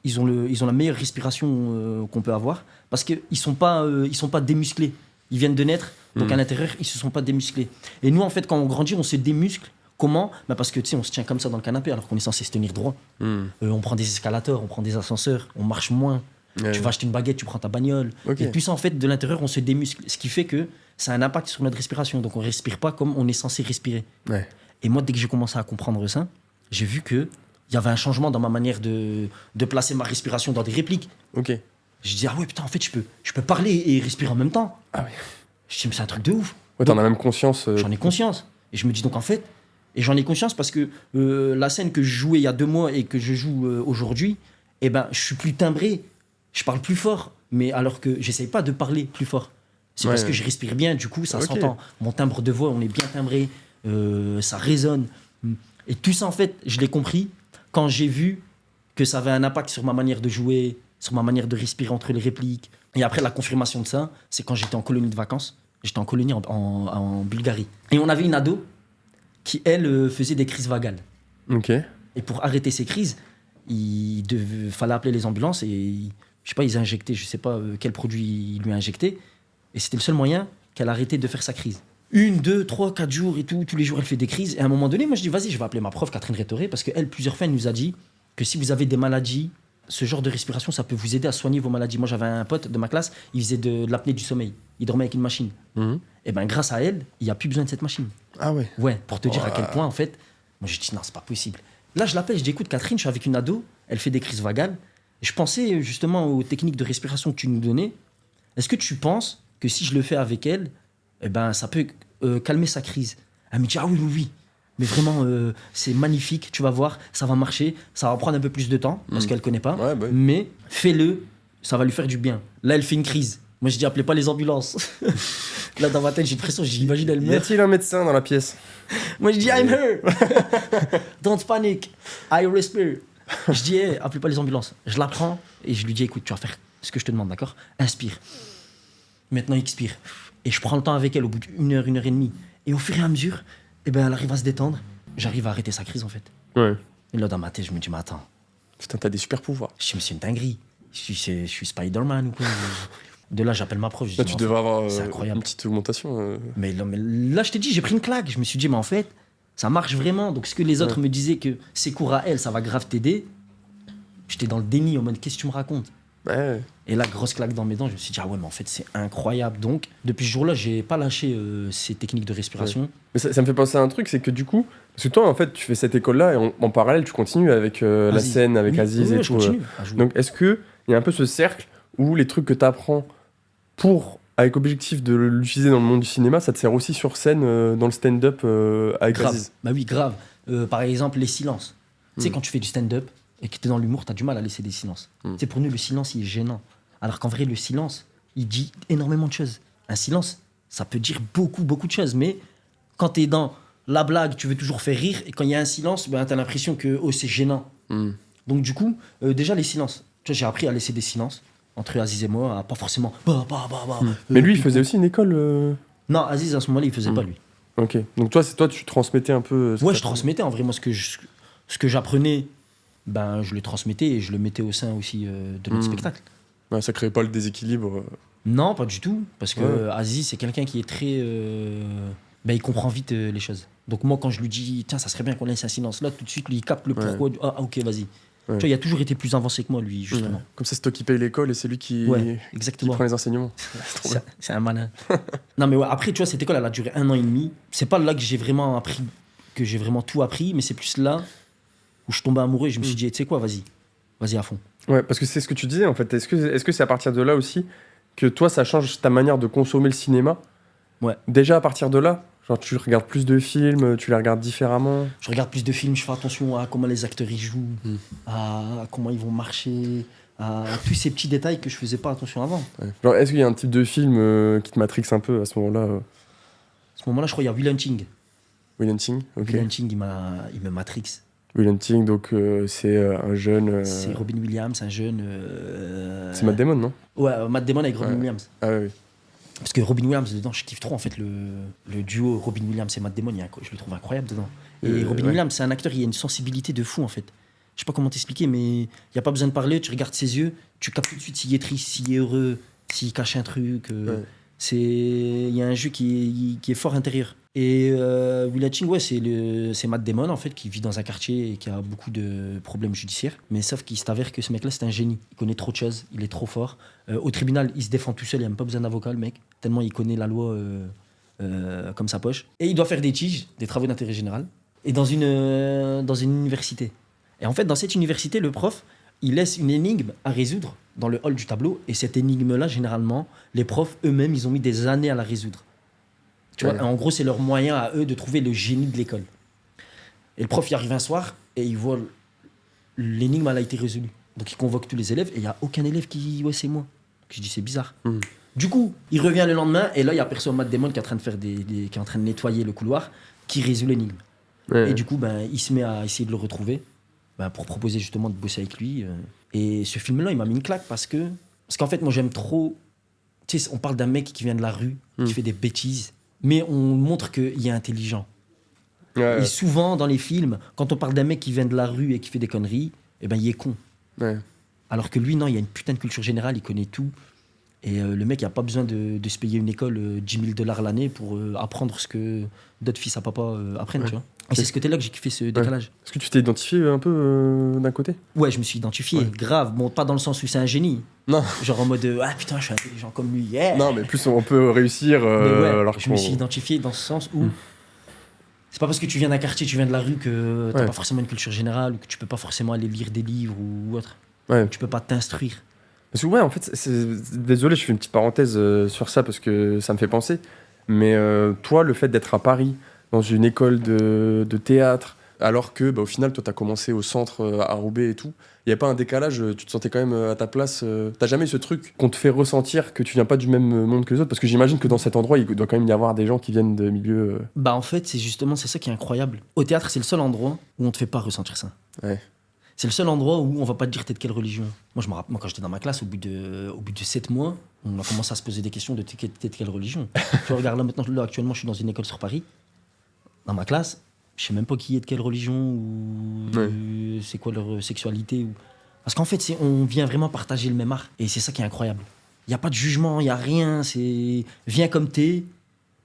Ils ont la meilleure respiration qu'on peut avoir parce qu'ils ne sont pas démusclés. Ils viennent de naître, donc à l'intérieur, ils ne se sont pas démusclés. Et nous, en fait, quand on grandit, on se démuscle. Comment? Parce que tu sais, on se tient comme ça dans le canapé alors qu'on est censé se tenir droit. On prend des escalators, on prend des ascenseurs, on marche moins. Tu vas acheter une baguette, tu prends ta bagnole. Okay. Et puis ça, en fait, de l'intérieur, on se démuscle. Ce qui fait que ça a un impact sur notre respiration. Donc on ne respire pas comme on est censé respirer. Ouais. Et moi, dès que j'ai commencé à comprendre ça, j'ai vu qu'il y avait un changement dans ma manière de placer ma respiration dans des répliques. Ok. Je dis, ah ouais, putain, en fait, je peux parler et respirer en même temps. Ah ouais. Je dis, mais c'est un truc de ouf. Ouais, t'en as même conscience. J'en ai conscience. Et je me dis donc, en fait, et j'en ai conscience parce que la scène que je jouais il y a 2 mois et que je joue aujourd'hui, eh ben, je suis plus timbré. Je parle plus fort, mais alors que j'essaye pas de parler plus fort. C'est parce que je respire bien, du coup, ça s'entend. Mon timbre de voix, on est bien timbré, ça résonne. Et tout ça, en fait, je l'ai compris quand j'ai vu que ça avait un impact sur ma manière de jouer, sur ma manière de respirer entre les répliques. Et après, la confirmation de ça, c'est quand j'étais en colonie de vacances. J'étais en colonie en Bulgarie. Et on avait une ado qui, elle, faisait des crises vagales. Ok. Et pour arrêter ces crises, il fallait appeler les ambulances et... Je sais pas, ils injectaient, je sais pas quel produit ils lui a injecté. Et c'était le seul moyen qu'elle arrêtait de faire sa crise. 1, 2, 3, 4 jours et tout. Tous les jours, elle fait des crises. Et à un moment donné, moi, je dis, vas-y, je vais appeler ma prof, Catherine Rétoré, parce qu'elle, plusieurs fois, elle nous a dit que si vous avez des maladies, ce genre de respiration, ça peut vous aider à soigner vos maladies. Moi, j'avais un pote de ma classe, il faisait de l'apnée du sommeil. Il dormait avec une machine. Et bien, grâce à elle, il n'y a plus besoin de cette machine. Ah ouais? Ouais, pour te dire à quel point, en fait, moi, je dis, non, c'est pas possible. Là, je l'appelle, je dis, écoute, Catherine, je suis avec une ado, elle fait des crises vagales. Je pensais justement aux techniques de respiration que tu nous donnais. Est-ce que tu penses que si je le fais avec elle, eh ben, ça peut calmer sa crise? Elle me dit, ah oui, oui, oui. Mais vraiment, c'est magnifique, tu vas voir, ça va marcher. Ça va prendre un peu plus de temps, parce qu'elle ne connaît pas. Ouais, bah. Mais fais-le, ça va lui faire du bien. Là, elle fait une crise. Moi, je dis, appelez pas les ambulances. Là, dans ma tête, j'ai l'impression, j'imagine, elle meurt. Y a-t-il un médecin dans la pièce? Moi, je dis, I'm her. Don't panic. I respire. Je dis, hey, appelez pas les ambulances. Je la prends et je lui dis, écoute, tu vas faire ce que je te demande, d'accord? Inspire. Maintenant, expire. Et je prends le temps avec elle au bout d'1 heure, 1 heure et demie. Et au fur et à mesure, eh ben, elle arrive à se détendre. J'arrive à arrêter sa crise, en fait. Ouais. Et là, dans ma tête, je me dis, mais attends. Putain, t'as des super pouvoirs. Je dis, mais c'est une dinguerie. Je suis Spider-Man ou quoi. De là, j'appelle ma prof. Je dis, tu devrais avoir une petite augmentation. Mais là, je t'ai dit, j'ai pris une claque. Je me suis dit, mais en fait, ça marche vraiment. Donc, ce que les autres me disaient que ces cours à elle, ça va grave t'aider, j'étais dans le déni en mode, qu'est-ce que tu me racontes? Ouais. Et là, grosse claque dans mes dents, je me suis dit, ah ouais, mais en fait, c'est incroyable. Donc, depuis ce jour-là, j'ai pas lâché ces techniques de respiration. Mais ça me fait penser à un truc, c'est que du coup, parce que toi, en fait, tu fais cette école-là et en parallèle, tu continues avec la Aziz. scène, avec Oui, Aziz oui, et je tout. continue à jouer. Donc, est-ce qu'il y a un peu ce cercle où les trucs que tu apprends avec objectif de l'utiliser dans le monde du cinéma, ça te sert aussi sur scène dans le stand-up avec Grave. Aziz? Bah oui, grave. Par exemple, les silences. Tu sais, Mm. quand tu fais du stand-up et que tu es dans l'humour, tu as du mal à laisser des silences. Mm. Tu sais, pour nous, le silence, il est gênant. Alors qu'en vrai, le silence, il dit énormément de choses. Un silence, ça peut dire beaucoup, beaucoup de choses. Mais quand tu es dans la blague, tu veux toujours faire rire. Et quand il y a un silence, ben, tu as l'impression que c'est gênant. Mm. Donc, du coup, déjà, les silences. Tu vois, j'ai appris à laisser des silences entre Aziz et moi, à pas forcément. Mais lui, il puis- faisait aussi une école. Non, Aziz, à ce moment-là, il faisait pas, lui. Ok. Donc toi, tu transmettais un peu. Ouais, je transmettais en vrai. Moi, ce que j'apprenais, ben, je le transmettais et je le mettais au sein aussi de notre spectacle. Ouais, ça créait pas le déséquilibre. Non, pas du tout. Parce que Ouais. Aziz, c'est quelqu'un qui est très. Ben, il comprend vite les choses. Donc, moi, quand je lui dis, tiens, ça serait bien qu'on laisse un silence là, tout de suite, lui, il capte le Ouais. pourquoi. Ah, ok, vas-y. Ouais. Tu vois, il a toujours été plus avancé que moi, lui, justement. Ouais. Comme ça, c'est toi qui paye l'école et c'est lui qui Exactement. prend les enseignements. C'est trop bien. C'est un malin. Non, mais ouais, après, tu vois, cette école, elle a duré 1 an et demi. C'est pas là que j'ai vraiment appris, que j'ai vraiment tout appris, mais c'est plus là où je tombais amoureux et je me suis dit, tu sais quoi, vas-y à fond. Ouais, parce que c'est ce que tu disais en fait. Est-ce que c'est à partir de là aussi que toi, ça change ta manière de consommer le cinéma? Ouais. Déjà à partir de là, genre tu regardes plus de films, tu les regardes différemment. Je regarde plus de films, je fais attention à comment les acteurs y jouent, à comment ils vont marcher, à tous ces petits détails que je faisais pas attention avant. Ouais. Genre, est-ce qu'il y a un type de film qui te matrixe un peu à ce moment-là À ce moment-là, je crois qu'il y a Will Hunting. Will Hunting, ok. Will Hunting, il me matrix. Will Hunting, donc c'est un jeune. C'est Robin Williams, un jeune. C'est Matt Damon, non? Ouais, Matt Damon avec Robin Ouais. Williams. Ah oui. Parce que Robin Williams, dedans, je kiffe trop en fait le duo Robin Williams et Matt Damon. Je le trouve incroyable dedans. Et Robin ouais. Williams, c'est un acteur, il a une sensibilité de fou en fait. Je sais pas comment t'expliquer, mais il n'y a pas besoin de parler. Tu regardes ses yeux, tu captes tout de suite s'il est triste, s'il est heureux, s'il cache un truc. Ouais. Il y a un jeu qui est fort intérieur. Et Will Hunting, ouais, c'est Matt Damon en fait qui vit dans un quartier et qui a beaucoup de problèmes judiciaires. Mais sauf qu'il s'avère que ce mec-là, c'est un génie. Il connaît trop de choses, il est trop fort. Au tribunal, il se défend tout seul, il n'a même pas besoin d'avocat, le mec. Tellement il connaît la loi comme sa poche. Et il doit faire des tiges, des travaux d'intérêt général, et dans une université. Et en fait, dans cette université, le prof, il laisse une énigme à résoudre dans le hall du tableau. Et cette énigme-là, généralement, les profs eux-mêmes, ils ont mis des années à la résoudre. Tu vois, Ouais. en gros, c'est leur moyen à eux de trouver le génie de l'école. Et le prof y arrive un soir et il voit l'énigme, elle a été résolue. Donc il convoque tous les élèves et il n'y a aucun élève qui dit ouais, c'est moi. Donc je dis c'est bizarre. Mhm. Du coup, il revient le lendemain et là, il aperçoit Matt Damon qui est en train de qui est en train de nettoyer le couloir, qui résout l'énigme. Ouais. Et du coup, ben, il se met à essayer de le retrouver pour proposer justement de bosser avec lui. Et ce film-là, il m'a mis une claque parce qu'en fait, moi, j'aime trop. Tu sais, on parle d'un mec qui vient de la rue, qui fait des bêtises, mais on montre qu'il est intelligent. Ouais. Et souvent, dans les films, quand on parle d'un mec qui vient de la rue et qui fait des conneries, eh ben, il est con. Ouais. Alors que lui, non, il a une putain de culture générale, il connaît tout. Et le mec, il n'a pas besoin de se payer une école 10 000 $ l'année pour apprendre ce que d'autres fils à papa apprennent, Ouais. tu vois. Et c'est ce côté-là que j'ai kiffé, ce décalage. Est-ce que tu t'es identifié un peu d'un côté? Ouais, je me suis identifié, Ouais. grave. Bon, pas dans le sens où c'est un génie. Non. Genre en mode, ah putain, je suis intelligent comme lui, yeah. Non, mais plus on peut réussir. Mais ouais, alors je me suis identifié dans ce sens où c'est pas parce que tu viens d'un quartier, tu viens de la rue que t'as Ouais. pas forcément une culture générale ou que tu peux pas forcément aller lire des livres ou autre. Ouais. Tu peux pas t'instruire. Parce que ouais, en fait, désolé, je fais une petite parenthèse sur ça parce que ça me fait penser. Mais toi, le fait d'être à Paris, dans une école de théâtre, alors que au final, toi, tu as commencé au centre à Roubaix et tout, il n'y a pas un décalage, tu te sentais quand même à ta place. T'as jamais eu ce truc qu'on te fait ressentir que tu viens pas du même monde que les autres? Parce que j'imagine que dans cet endroit, il doit quand même y avoir des gens qui viennent de milieux. Bah en fait, c'est ça qui est incroyable. Au théâtre, c'est le seul endroit où on te fait pas ressentir ça. Ouais. C'est le seul endroit où on va pas te dire t'es de quelle religion. Moi, je me rappelle, quand j'étais dans ma classe, au bout de 7 mois, on a commencé à se poser des questions de t'es de quelle religion. Tu regardes là maintenant, là, actuellement, je suis dans une école sur Paris. Dans ma classe, je sais même pas qui est de quelle religion ou c'est quoi leur sexualité. Parce qu'en fait, on vient vraiment partager le même art. Et c'est ça qui est incroyable. Il n'y a pas de jugement, il n'y a rien. C'est viens comme t'es.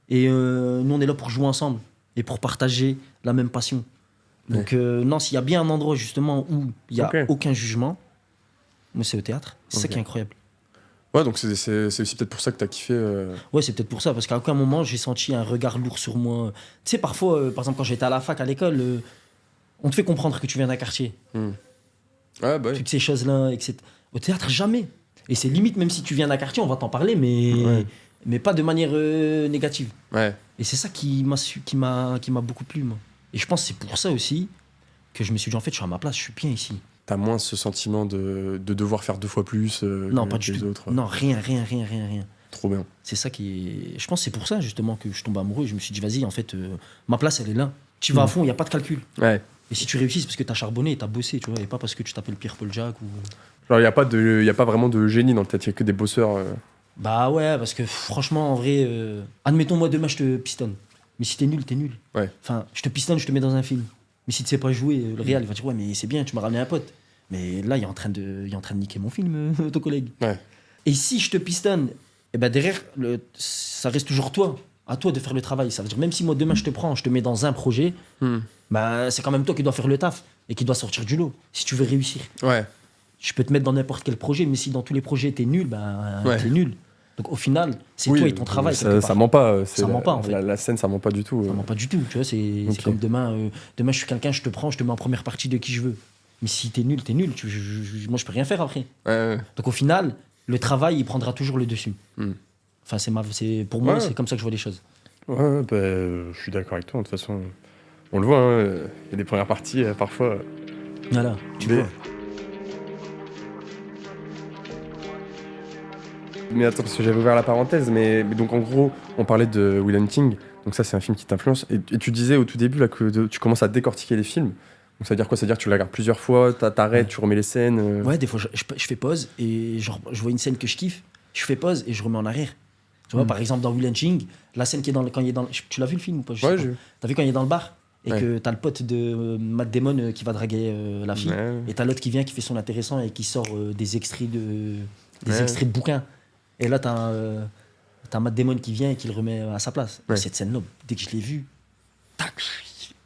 Et nous, on est là pour jouer ensemble et pour partager la même passion. Donc, non, s'il y a bien un endroit justement où il n'y a Ok. aucun jugement, Moi, c'est au théâtre. C'est ça qui est incroyable. Ouais, donc c'est aussi peut-être pour ça que t'as kiffé. Ouais, c'est peut-être pour ça, parce qu'à aucun moment, j'ai senti un regard lourd sur moi. Tu sais, parfois, par exemple, quand j'étais à la fac, à l'école, on te fait comprendre que tu viens d'un quartier. Ouais, bah oui. Toutes ces choses-là, etc. Au théâtre, jamais. Et c'est limite, même si tu viens d'un quartier, on va t'en parler, mais pas de manière négative. Ouais. Et c'est ça qui m'a beaucoup plu, moi. Et je pense que c'est pour ça aussi que je me suis dit, en fait, je suis à ma place, je suis bien ici. T'as moins ce sentiment de devoir faire 2 fois plus Non, pas que du les tout. autres. Non, rien. Trop bien. C'est ça qui est... Je pense que c'est pour ça, justement, que je tombe amoureux. Et je me suis dit, vas-y, en fait, ma place, elle est là. Tu vas à fond, il n'y a pas de calcul. Ouais. Et si tu réussis, c'est parce que t'as charbonné et t'as bossé, tu vois, et pas parce que tu t'appelles Pierre-Paul Jacques ou... Genre, il n'y a pas vraiment de génie dans le théâtre, il n'y a que des bosseurs. Bah ouais, parce que franchement, en vrai, admettons, moi, demain, je te pistonne. Mais si t'es nul, t'es nul. Ouais. Enfin, je te pistonne, je te mets dans un film. Mais si tu sais pas jouer, le réal, il va dire, ouais, mais c'est bien, tu m'as ramené un pote. Mais là, il est en train de niquer mon film, ton collègue. Ouais. Et si je te pistonne, et ben derrière, ça reste toujours toi. À toi de faire le travail. Ça veut dire, même si moi, demain, je te prends, je te mets dans un projet, bah, c'est quand même toi qui dois faire le taf et qui dois sortir du lot, si tu veux réussir. Ouais. Je peux te mettre dans n'importe quel projet, mais si dans tous les projets, t'es nul, bah, t'es nul. Donc au final, c'est toi et ton travail. Ça ment pas. Ça ment pas, en fait. La scène, ça ment pas du tout. Ça ment pas du tout. Tu vois, c'est comme demain, je suis quelqu'un, je te prends, je te mets en première partie de qui je veux. Mais si t'es nul, t'es nul. Moi, je peux rien faire après. Ouais. Donc au final, le travail, il prendra toujours le dessus. Enfin, pour moi, c'est comme ça que je vois les choses. Ouais, bah, je suis d'accord avec toi. De toute façon, on le voit. Il y a des premières parties, parfois. Voilà, tu vois. Mais attends, parce que j'avais ouvert la parenthèse, mais donc en gros, on parlait de Will Hunting, donc ça c'est un film qui t'influence, et tu disais au tout début là, que tu commences à décortiquer les films, donc ça veut dire quoi? Ça veut dire que tu la regardes plusieurs fois, t'arrêtes, tu remets les scènes Ouais, des fois je fais pause, et genre, je vois une scène que je kiffe, je fais pause et je remets en arrière. Tu vois, par exemple dans Will Hunting, la scène qui est quand il est dans... Tu l'as vu le film ou pas? Ouais, j'ai vu. T'as vu quand il est dans le bar et que t'as le pote de Matt Damon qui va draguer la fille, et t'as l'autre qui vient, qui fait son intéressant et qui sort des extraits de bouquins. Et là, t'as Matt Damon qui vient et qui le remet à sa place. Et cette scène-là, dès que je l'ai vue, tac,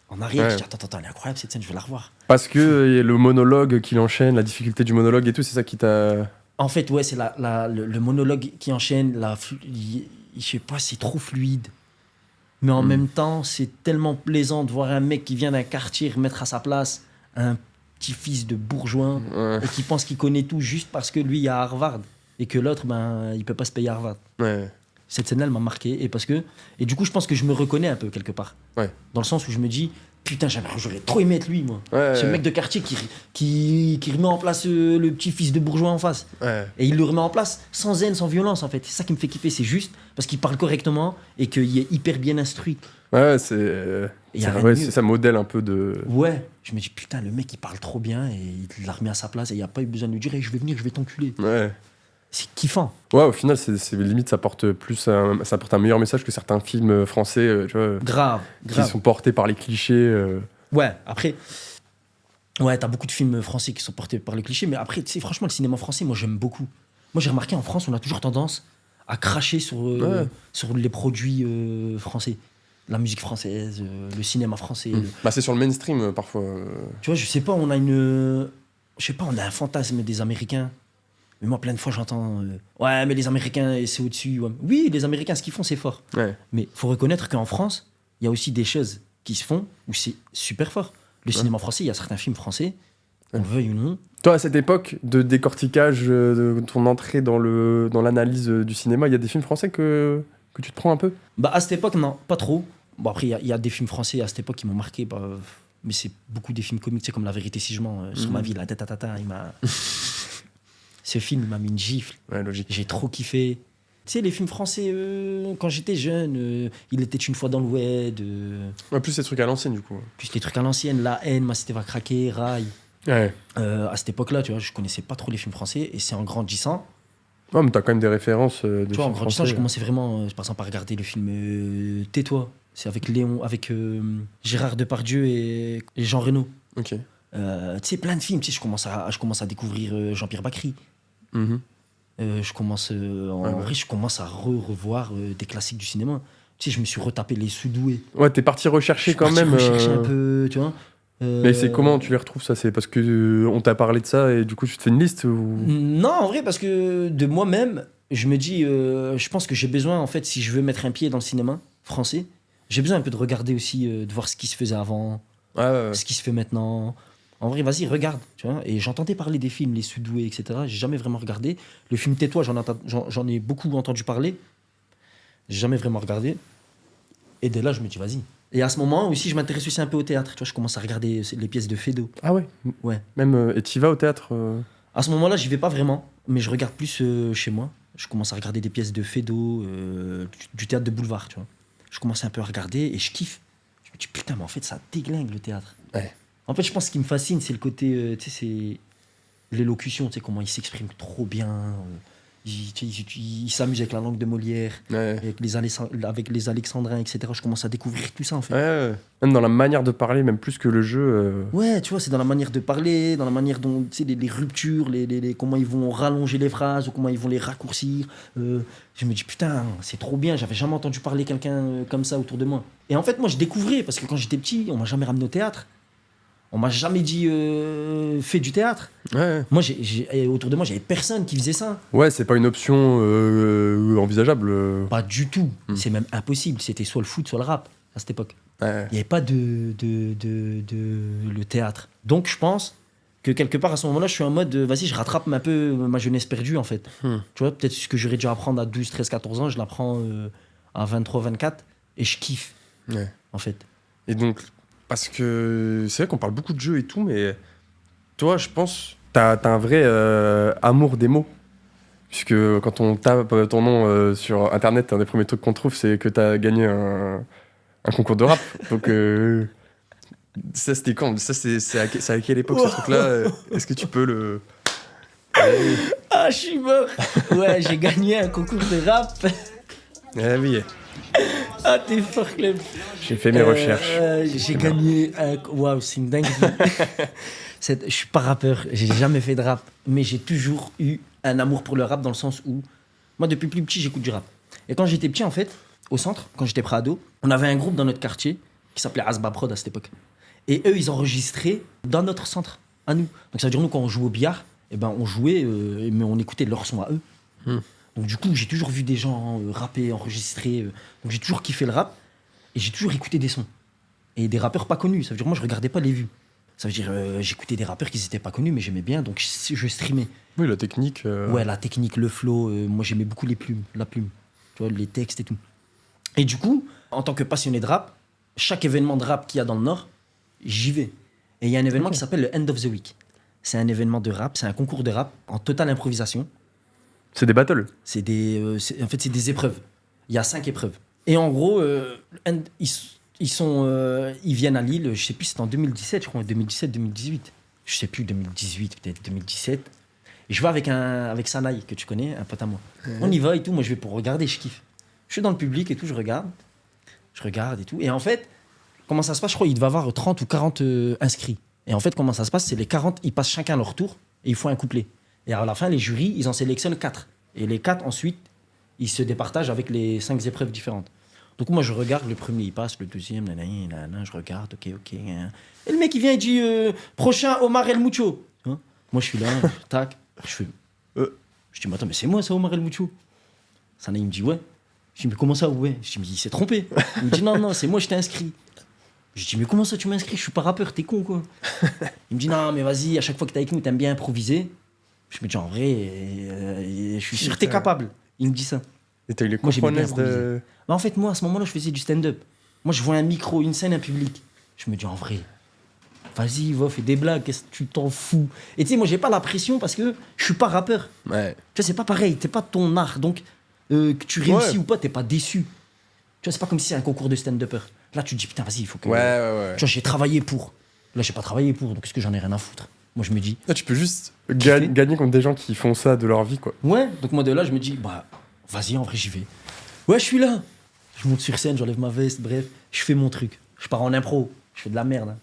en arrière, je dis attends, elle est incroyable cette scène, je vais la revoir. Parce que le monologue qu'il enchaîne, la difficulté du monologue et tout, c'est ça qui t'a... En fait, ouais, c'est le monologue qui enchaîne, je sais pas, c'est trop fluide. Mais en même temps, c'est tellement plaisant de voir un mec qui vient d'un quartier remettre à sa place un petit-fils de bourgeois et qui pense qu'il connaît tout juste parce que lui, il est à Harvard. Et que l'autre, ben, il peut pas se payer Harvard. Cette scène-là, elle m'a marqué. Et du coup, je pense que je me reconnais un peu quelque part. Dans le sens où je me dis, putain, j'aurais trop aimé être lui, moi. Ce mec de quartier qui remet en place le petit-fils de bourgeois en face. Et il le remet en place sans haine, sans violence, en fait. C'est ça qui me fait kiffer. C'est juste parce qu'il parle correctement et qu'il est hyper bien instruit. Ça modèle un peu de... Ouais. Je me dis, putain, le mec, il parle trop bien et il l'a remis à sa place et il n'y a pas eu besoin de lui dire, hey, je vais venir, je vais t'enculer. C'est kiffant. Ouais, au final, c'est limite, ça apporte un meilleur message que certains films français, tu vois. Grave. Qui sont portés par les clichés. Ouais, après, ouais, t'as beaucoup de films français qui sont portés par les clichés, mais après, tu sais, franchement, le cinéma français, moi, j'aime beaucoup. Moi, j'ai remarqué, en France, on a toujours tendance à cracher sur les produits français. La musique française, le cinéma français. Bah, c'est sur le mainstream, parfois. Tu vois, je sais pas, on a un fantasme des Américains. Mais moi, plein de fois, j'entends ouais, mais les Américains, c'est au-dessus. Ouais. Oui, les Américains, ce qu'ils font, c'est fort. Mais il faut reconnaître qu'en France, il y a aussi des choses qui se font où c'est super fort. Le cinéma français, il y a certains films français, qu'on le veuille ou non. Toi, à cette époque de décortiquage, de ton entrée dans l'analyse du cinéma, il y a des films français que tu te prends un peu? Bah, à cette époque, non, pas trop. Bon, après, il y a des films français à cette époque qui m'ont marqué. Mais c'est beaucoup des films comiques, tu sais, comme La Vérité si je mens, sur ma vie, la tata, il m'a... Ce film m'a mis une gifle. Ouais, logique. J'ai trop kiffé. Tu sais, les films français, quand j'étais jeune, Il était une fois dans l'Oued. Ouais, plus ces trucs à l'ancienne, du coup. Plus les trucs à l'ancienne, La haine, Ma cité va craquer, Rail. À cette époque-là, tu vois, je connaissais pas trop les films français. Et c'est en grandissant. Ouais, mais t'as quand même des références. Tu vois, en grandissant, je commençais vraiment, par exemple, à regarder le film Tais-toi. C'est avec Gérard Depardieu et Jean Reno. Ok. Tu sais, plein de films. Tu sais, je commence à découvrir Jean-Pierre Bacry. Je commence à revoir des classiques du cinéma. Tu sais, je me suis retapé Les Sudoués. Ouais, t'es parti rechercher quand même. Rechercher un peu, tu vois. Mais c'est comment tu les retrouves, ça? C'est parce que on t'a parlé de ça et du coup tu te fais une liste ou... Non, en vrai, parce que de moi-même, je me dis, je pense que j'ai besoin, en fait, si je veux mettre un pied dans le cinéma français, j'ai besoin un peu de regarder aussi, de voir ce qui se faisait avant, ce qui se fait maintenant. En vrai, vas-y, regarde, tu vois. Et j'entendais parler des films, les Sudoués, etc. J'ai jamais vraiment regardé. Le film Tais-toi, j'en ai beaucoup entendu parler. J'ai jamais vraiment regardé. Et dès là, je me dis, vas-y. Et à ce moment aussi, je m'intéresse aussi un peu au théâtre. Tu vois, je commence à regarder les pièces de Feydeau. Ah ouais? Ouais. Même, et t'y vas au théâtre À ce moment-là, j'y vais pas vraiment, mais je regarde plus chez moi. Je commence à regarder des pièces de Feydeau, du théâtre de boulevard, tu vois. Je commence un peu à regarder et je kiffe. Je me dis, putain, mais en fait, ça déglingue le théâtre. Ouais. En fait, je pense que ce qui me fascine, c'est le côté, tu sais, c'est l'élocution, tu sais, comment il s'exprime trop bien. Il s'amuse avec la langue de Molière, avec les Alexandrins, etc. Je commence à découvrir tout ça, en fait. Ouais. Même dans la manière de parler, même plus que le jeu. Ouais, tu vois, c'est dans la manière de parler, dans la manière dont, tu sais, les ruptures, comment ils vont rallonger les phrases, ou comment ils vont les raccourcir. Je me dis, putain, c'est trop bien, j'avais jamais entendu parler quelqu'un comme ça autour de moi. Et en fait, moi, je découvrais, parce que quand j'étais petit, on m'a jamais ramené au théâtre. On m'a jamais dit fais du théâtre. Ouais. Moi, autour de moi, j'avais personne qui faisait ça. Ouais, c'est pas une option envisageable. Pas du tout. C'est même impossible. C'était soit le foot, soit le rap à cette époque. Ouais. Il n'y avait pas de le théâtre. Donc, je pense que quelque part, à ce moment-là, je suis en mode vas-y, je rattrape un peu ma jeunesse perdue, en fait. Tu vois, peut-être ce que j'aurais dû apprendre à 12, 13, 14 ans, je l'apprends à 23, 24 et je kiffe, en fait. Et donc, parce que c'est vrai qu'on parle beaucoup de jeux et tout, mais toi, je pense, t'as un vrai amour des mots. Puisque quand on tape ton nom sur Internet, un des premiers trucs qu'on trouve, c'est que t'as gagné un concours de rap. Donc, ça, c'était quand? Ça, c'est à quelle époque, ce truc-là? Est-ce que tu peux le... Ah, je suis mort. Ouais, j'ai gagné un concours de rap. Ah oui. Ah, t'es fort, Clem. J'ai fait mes recherches. J'ai gagné un... Waouh, c'est une dinguerie. Je suis pas rappeur, j'ai jamais fait de rap, mais j'ai toujours eu un amour pour le rap dans le sens où, moi, depuis plus petit, j'écoute du rap. Et quand j'étais petit, en fait, au centre, quand j'étais pré-ado, on avait un groupe dans notre quartier qui s'appelait Asba Prod à cette époque. Et eux, ils enregistraient dans notre centre, à nous. Donc ça veut dire, nous, quand on jouait au billard, eh ben, on jouait, mais on écoutait leur son à eux. Donc du coup, j'ai toujours vu des gens rapper, enregistrer. Donc j'ai toujours kiffé le rap et j'ai toujours écouté des sons. Et des rappeurs pas connus. Ça veut dire, moi, je regardais pas les vues. Ça veut dire, j'écoutais des rappeurs qui n'étaient pas connus, mais j'aimais bien, donc je streamais. Oui, la technique. Ouais, la technique, le flow. Moi, j'aimais beaucoup la plume. Tu vois, les textes et tout. Et du coup, en tant que passionné de rap, chaque événement de rap qu'il y a dans le Nord, j'y vais. Et il y a un événement qui s'appelle le End of the Week. C'est un événement de rap, c'est un concours de rap en totale improvisation. C'est des battles. En fait, c'est des épreuves. Il y a 5 épreuves. Et en gros, ils viennent à Lille, je sais plus, c'était en 2017, je crois, 2017, 2018. Je sais plus, 2018, peut-être 2017. Et je vais avec Sanaï, que tu connais, un pote à moi. On y va et tout, moi je vais pour regarder, je kiffe. Je suis dans le public et tout, je regarde et tout. Et en fait, comment ça se passe? Je crois qu'il devait avoir 30 ou 40 inscrits. Et en fait, comment ça se passe? C'est les 40, ils passent chacun leur tour et ils font un couplet. Et à la fin, les jurys, ils en sélectionnent 4. Et les 4, ensuite, ils se départagent avec les 5 épreuves différentes. Donc moi, je regarde, le premier, il passe, le deuxième, je regarde, ok. Et le mec, il vient et dit, prochain, Omar El Mucho. Hein? Moi, je suis là, tac, je fais... Je dis, mais attends, mais c'est moi, ça, Omar El Mucho. Sana, il me dit, ouais. Je dis, mais comment ça, ouais? Je dis, mais il s'est trompé. Il me dit, non, c'est moi, je t'ai inscrit. Je dis, mais comment ça, tu m'as inscrit? Je suis pas rappeur, t'es con, quoi. Il me dit, non, mais vas-y, à chaque fois que t'es avec nous, t'aimes bien improviser. Je me dis, en vrai, je suis sûr que t'es capable. Il me dit ça. Et t'as eu les moi, j'aimais bien compronesses de... Mais en fait, moi, à ce moment-là, je faisais du stand-up. Moi, je vois un micro, une scène, un public. Je me dis, en vrai, vas-y, va, fais des blagues, qu'est-ce que tu t'en fous? Et tu sais, moi, j'ai pas la pression parce que je suis pas rappeur. Ouais. Tu vois, c'est pas pareil, t'es pas ton art. Donc, que tu réussis ou pas, t'es pas déçu. Tu vois, c'est pas comme si c'est un concours de stand-upper. Là, tu te dis, putain, vas-y, il faut que... Ouais. Tu vois, j'ai travaillé pour. Là, j'ai pas travaillé pour, donc est-ce que j'en ai rien à foutre? Moi, je me dis... Là, tu peux juste gagner contre des gens qui font ça de leur vie, quoi. Ouais, donc moi, de là, je me dis, bah, vas-y, en vrai, j'y vais. Ouais, je suis là. Je monte sur scène, j'enlève ma veste, bref, je fais mon truc. Je pars en impro, je fais de la merde. Hein.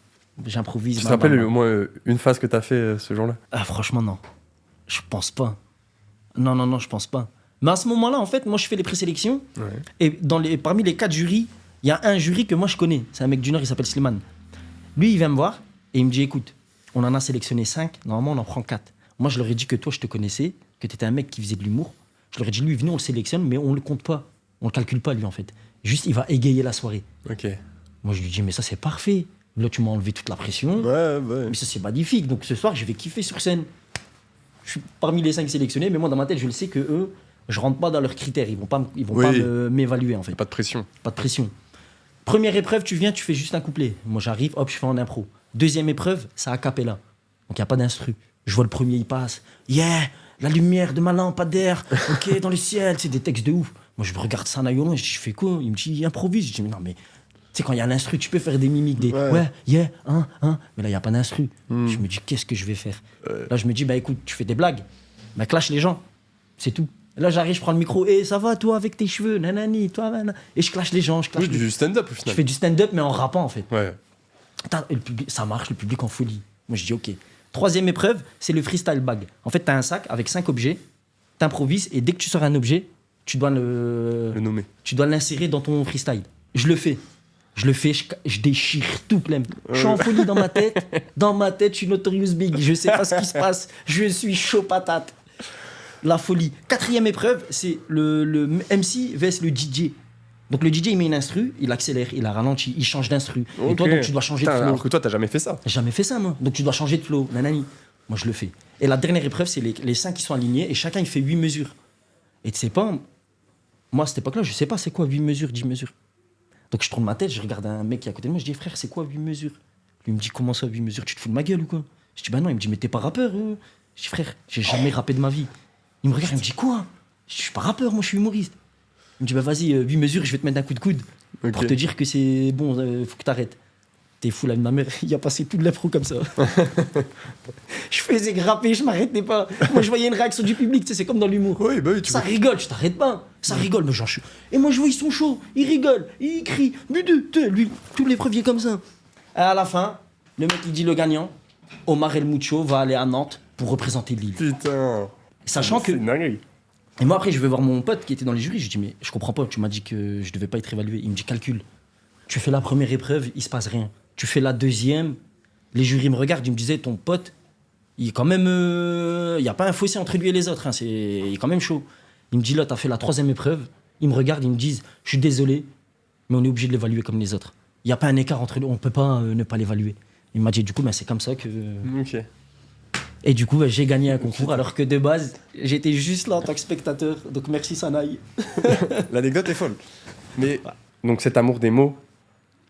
J'improvise. Tu te rappelles au moins une phase que t'as fait ce jour-là? Ah, franchement, non. Je pense pas. Non, je pense pas. Mais à ce moment-là, en fait, moi, je fais les présélections. Ouais. Et parmi les 4 jurys, il y a un jury que moi, je connais. C'est un mec du Nord, il s'appelle Slimane. Lui, il vient me voir et Et il me dit, écoute, on en a sélectionné 5, normalement on en prend 4. Moi, je leur ai dit que toi, je te connaissais, que tu étais un mec qui faisait de l'humour. Je leur ai dit, lui, venez, on le sélectionne, mais on le compte pas. On le calcule pas, lui, en fait. Juste, il va égayer la soirée. Ok. Moi, je lui dis, mais ça, c'est parfait. Là, tu m'as enlevé toute la pression. Ouais. Mais ça, c'est magnifique. Donc, ce soir, je vais kiffer sur scène. Je suis parmi les 5 sélectionnés, mais moi, dans ma tête, je le sais que eux, je rentre pas dans leurs critères. Ils vont pas m'évaluer, en fait. Pas de pression. Pas de pression. Première épreuve, tu viens, tu fais juste un couplet. Moi, j'arrive, hop, je fais en impro. Deuxième épreuve, c'est a cappella. Donc, il n'y a pas d'instru. Je vois le premier, il passe. Yeah, la lumière de ma lampadaire, ok, dans le ciel. C'est des textes de ouf. Moi, je regarde ça, Nayono, je dis, je fais quoi? Il me dit, improvise. Je dis, mais non, mais tu sais, quand il y a l'instru, tu peux faire des mimiques, des ouais, yeah, mais là, il n'y a pas d'instru. Je me dis, qu'est-ce que je vais faire? Là, je me dis, bah écoute, tu fais des blagues. Bah, clash les gens. C'est tout. Et là, j'arrive, je prends le micro, et ça va, toi, avec tes cheveux, nanani, toi, nanana. Et je clash les gens. Du stand-up, au final. Je fais du stand-up, mais en rappant, en fait. Ouais. Et le public, ça marche, le public en folie. Moi, je dis, ok. Troisième épreuve, c'est le freestyle bag. En fait, tu as un sac avec 5 objets, tu improvises, et dès que tu sors un objet, tu dois le nommer. Tu dois l'insérer dans ton freestyle. Je le fais, je déchire tout, Clem. Je suis en folie dans ma tête. Dans ma tête, je suis Notorious Big. Je sais pas ce qui se passe. Je suis chaud patate. La folie. Quatrième épreuve, c'est le MC vs le DJ. Donc le DJ, il met une instru, il accélère, il a ralenti, il change d'instru. Okay. Et toi, donc, tu dois changer de flow. Alors que toi, t'as jamais fait ça. J'ai jamais fait ça, moi. Donc tu dois changer de flow. Nanani. Moi, je le fais. Et la dernière épreuve, c'est les 5 qui sont alignés et chacun, il fait 8 mesures. Et tu sais pas, moi, à cette époque-là, je sais pas c'est quoi 8 mesures, 10 mesures. Donc je tourne ma tête, je regarde un mec qui est à côté de moi, je dis, frère, c'est quoi 8 mesures? Lui, il me dit, comment ça, 8 mesures? Tu te fous de ma gueule ou quoi? Je dis, bah non. Il me dit, mais t'es pas rappeur? Je dis, frère, j'ai jamais rappé de ma vie. Il me regarde, il me dit, quoi? Je suis pas rappeur, moi, je suis humoriste. Il me dit, bah vas-y, 8 mesures, je vais te mettre un coup de coude. Okay. Pour te dire que c'est bon, faut que t'arrêtes. T'es fou, là, ma mère, il a passé tout de l'impro comme ça. Je faisais grapper, je m'arrêtais pas. Moi, je voyais une réaction du public, tu sais, c'est comme dans l'humour. Oui, bah oui, ça rigole, je t'arrête pas. Ça rigole, mais j'en suis. Et moi, je vois, ils sont chauds, ils rigolent, ils crient. Lui, tous les preuves, comme ça. Et à la fin, le mec, il dit le gagnant, Omar El Mucho va aller à Nantes pour représenter Lille. Putain. Sachant que. C'est une dinguerie. Et moi, après, je vais voir mon pote qui était dans les jurys. Je lui dis, mais je comprends pas, tu m'as dit que je devais pas être évalué. Il me dit, calcule. Tu fais la première épreuve, il se passe rien. Tu fais la deuxième, les jurys me regardent, ils me disaient, ton pote, il est quand même. Il n'y a pas un fossé entre lui et les autres, hein, il est quand même chaud. Il me dit, là, tu as fait la troisième épreuve. Ils me regardent, ils me disent, je suis désolé, mais on est obligé de l'évaluer comme les autres. Il n'y a pas un écart entre nous, on ne peut pas ne pas l'évaluer. Il m'a dit, du coup, ben, c'est comme ça que. Ok. Et du coup, ben, j'ai gagné un concours, alors que de base, j'étais juste là en tant que spectateur. Donc merci, Sanaï. L'anecdote est folle. Mais donc cet amour des mots,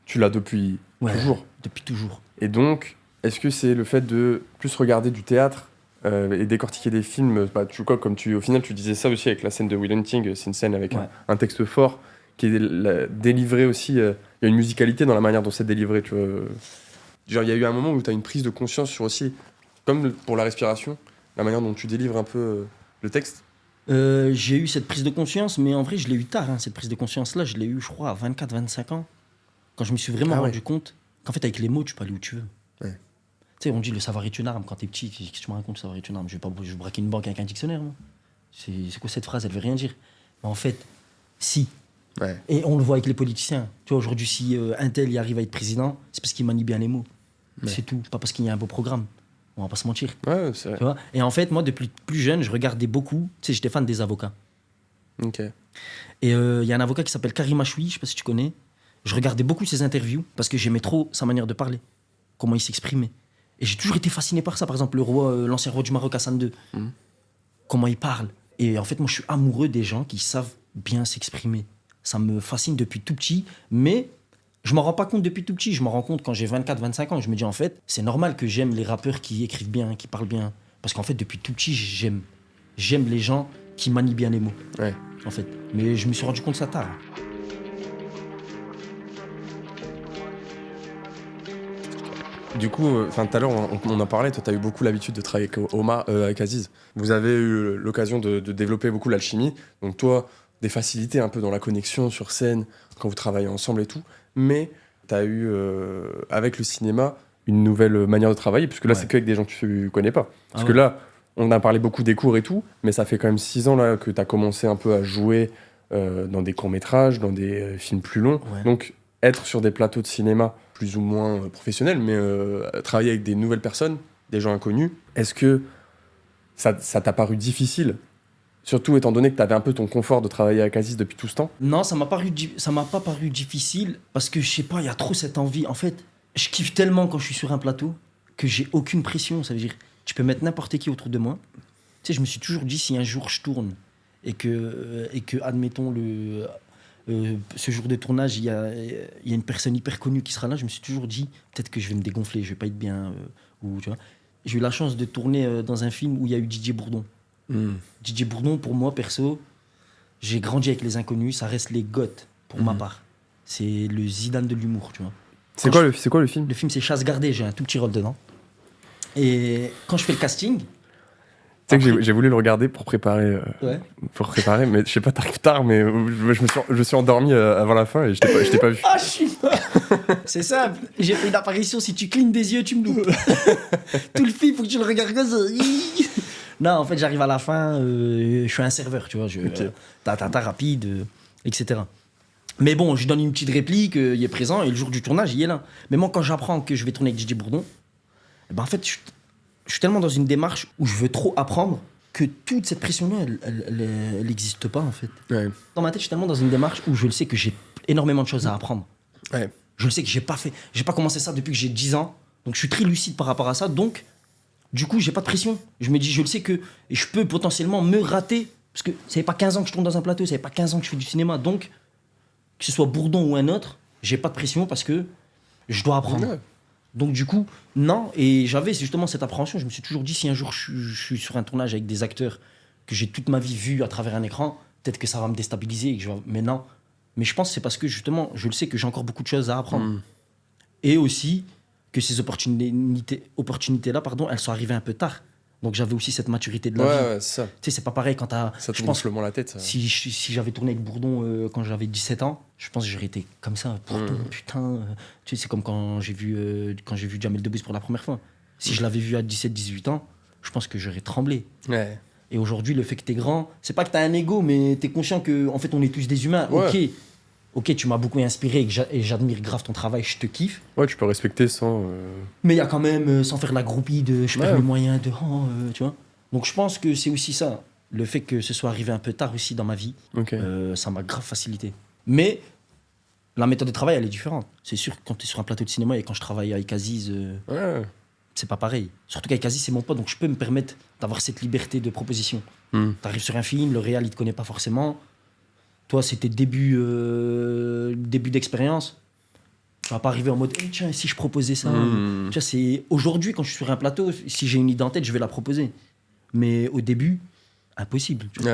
tu l'as depuis toujours. Depuis toujours. Et donc, est-ce que c'est le fait de plus regarder du théâtre et décortiquer des films, au final tu disais ça aussi avec la scène de Will Hunting, c'est une scène avec un texte fort qui est délivré aussi, il y a une musicalité dans la manière dont c'est délivré, tu vois. Genre il y a eu un moment où tu as une prise de conscience sur aussi, comme pour la respiration, la manière dont tu délivres un peu le texte. J'ai eu cette prise de conscience, mais en vrai je l'ai eu tard, cette prise de conscience-là, je l'ai eu je crois à 24-25 ans, quand je me suis vraiment rendu compte qu'en fait avec les mots tu peux aller où tu veux. Ouais. Tu sais, on dit le savoir est une arme. Quand t'es petit, qu'est-ce que tu me racontes, le savoir est une arme? Je vais braquer une banque avec un dictionnaire, moi. C'est quoi cette phrase? Elle veut rien dire. Mais en fait, si. Ouais. Et on le voit avec les politiciens. Tu vois, aujourd'hui, si un tel y arrive à être président, c'est parce qu'il manie bien les mots. Ouais. C'est tout. Pas parce qu'il y a un beau programme. On va pas se mentir. Ouais, c'est vrai. Tu vois. Et en fait, moi, depuis plus jeune, je regardais beaucoup. Tu sais, j'étais fan des avocats. Ok. Et il y a un avocat qui s'appelle Karim Achoui, je sais pas si tu connais. Je regardais beaucoup ses interviews parce que j'aimais trop sa manière de parler. Comment il s'exprimait. Et j'ai toujours été fasciné par ça. Par exemple, l'ancien roi du Maroc, Hassan II. Comment il parle. Et en fait, moi, je suis amoureux des gens qui savent bien s'exprimer. Ça me fascine depuis tout petit. Mais je m'en rends pas compte depuis tout petit. Je m'en rends compte quand j'ai 24-25 ans. Je me dis, en fait, c'est normal que j'aime les rappeurs qui écrivent bien, qui parlent bien. Parce qu'en fait, depuis tout petit, j'aime les gens qui manient bien les mots. Ouais. En fait. Mais je me suis rendu compte ça tard. Du coup, tout à l'heure, on en parlait, toi, tu as eu beaucoup l'habitude de travailler avec Omar, avec Aziz. Vous avez eu l'occasion de développer beaucoup l'alchimie. Donc toi, des facilités un peu dans la connexion sur scène, quand vous travaillez ensemble et tout. Mais tu as eu, avec le cinéma, une nouvelle manière de travailler, puisque là, c'est qu'avec des gens que tu connais pas. Parce que là, on a parlé beaucoup des cours et tout, mais ça fait quand même 6 ans là, que tu as commencé un peu à jouer dans des courts-métrages, dans des films plus longs. Ouais. Donc, être sur des plateaux de cinéma plus ou moins professionnel, mais travailler avec des nouvelles personnes, des gens inconnus, est-ce que ça t'a paru difficile ? Surtout étant donné que tu avais un peu ton confort de travailler avec Aziz depuis tout ce temps. Non, ça m'a pas paru difficile parce que je sais pas, il y a trop cette envie. En fait, je kiffe tellement quand je suis sur un plateau que j'ai aucune pression. Ça veut dire, tu peux mettre n'importe qui autour de moi. Tu sais, je me suis toujours dit, si un jour je tourne et que admettons, ce jour de tournage, il y a une personne hyper connue qui sera là, je me suis toujours dit, peut-être que je vais me dégonfler, je vais pas être bien. Ou, tu vois. J'ai eu la chance de tourner dans un film où il y a eu Didier Bourdon. Didier Bourdon, pour moi, perso, j'ai grandi avec les inconnus, ça reste les goths, pour ma part. C'est le Zidane de l'humour, tu vois. C'est quoi le film ? Le film, c'est Chasse gardée, j'ai un tout petit rôle dedans. Et quand je fais le casting... Tu sais que j'ai voulu le regarder pour préparer, mais je sais pas, t'arrives tard, mais je me suis endormi avant la fin et je t'ai pas vu. Ah, je suis mort. C'est simple, j'ai fait une apparition, si tu clignes des yeux, tu me loupes. Tout le film, faut que tu le regardes comme ça. Non, en fait, j'arrive à la fin, je suis un serveur, tu vois, ta rapide, etc. Mais bon, je donne une petite réplique, il est présent, et le jour du tournage, il est là. Mais moi, quand j'apprends que je vais tourner avec Didier Bourdon, en fait, je suis tellement dans une démarche où je veux trop apprendre que toute cette pression-là, elle n'existe pas, en fait. Ouais. Dans ma tête, je suis tellement dans une démarche où je le sais que j'ai énormément de choses à apprendre. Ouais. Je le sais que j'ai pas commencé ça depuis que j'ai 10 ans, donc je suis très lucide par rapport à ça, donc... Du coup, j'ai pas de pression. Je me dis, je le sais que je peux potentiellement me rater. Parce que ça fait pas 15 ans que je tourne dans un plateau, ça fait pas 15 ans que je fais du cinéma. Donc, que ce soit Bourdon ou un autre, j'ai pas de pression parce que je dois apprendre. Ouais. Donc, du coup, non. Et j'avais justement cette appréhension. Je me suis toujours dit, si un jour je suis sur un tournage avec des acteurs que j'ai toute ma vie vu à travers un écran, peut-être que ça va me déstabiliser. Mais non. Mais je pense que c'est parce que justement, je le sais que j'ai encore beaucoup de choses à apprendre. Et aussi... que ces opportunités-là, elles sont arrivées un peu tard. Donc j'avais aussi cette maturité de la vie. Ouais, c'est ça. Tu sais, c'est pas pareil quand t'as... Ça te gonfle la tête. Ça. Si j'avais tourné avec Bourdon quand j'avais 17 ans, je pense que j'aurais été comme ça. Bourdon, putain... Tu sais, c'est comme quand j'ai vu Jamel Debbouze pour la première fois. Si je l'avais vu à 17-18 ans, je pense que j'aurais tremblé. Ouais. Et aujourd'hui, le fait que t'es grand, c'est pas que t'as un ego, mais t'es conscient que en fait, on est tous des humains. Ouais. Ok, tu m'as beaucoup inspiré et j'admire grave ton travail, je te kiffe. Ouais, tu peux respecter sans... Mais il y a quand même, sans faire la groupie de je perds les moyens de... tu vois. Donc je pense que c'est aussi ça. Le fait que ce soit arrivé un peu tard aussi dans ma vie, ça m'a grave facilité. Mais la méthode de travail, elle est différente. C'est sûr que quand tu es sur un plateau de cinéma et quand je travaille avec Aziz, c'est pas pareil. Surtout qu'avec Aziz, c'est mon pote, donc je peux me permettre d'avoir cette liberté de proposition. T'arrives sur un film, le réal, il te connaît pas forcément. Toi, c'était début d'expérience. Tu vas pas arriver en mode hey, tiens, si je proposais ça. Tu vois, c'est aujourd'hui, quand je suis sur un plateau, si j'ai une idée en tête, je vais la proposer. Mais au début, impossible. Tu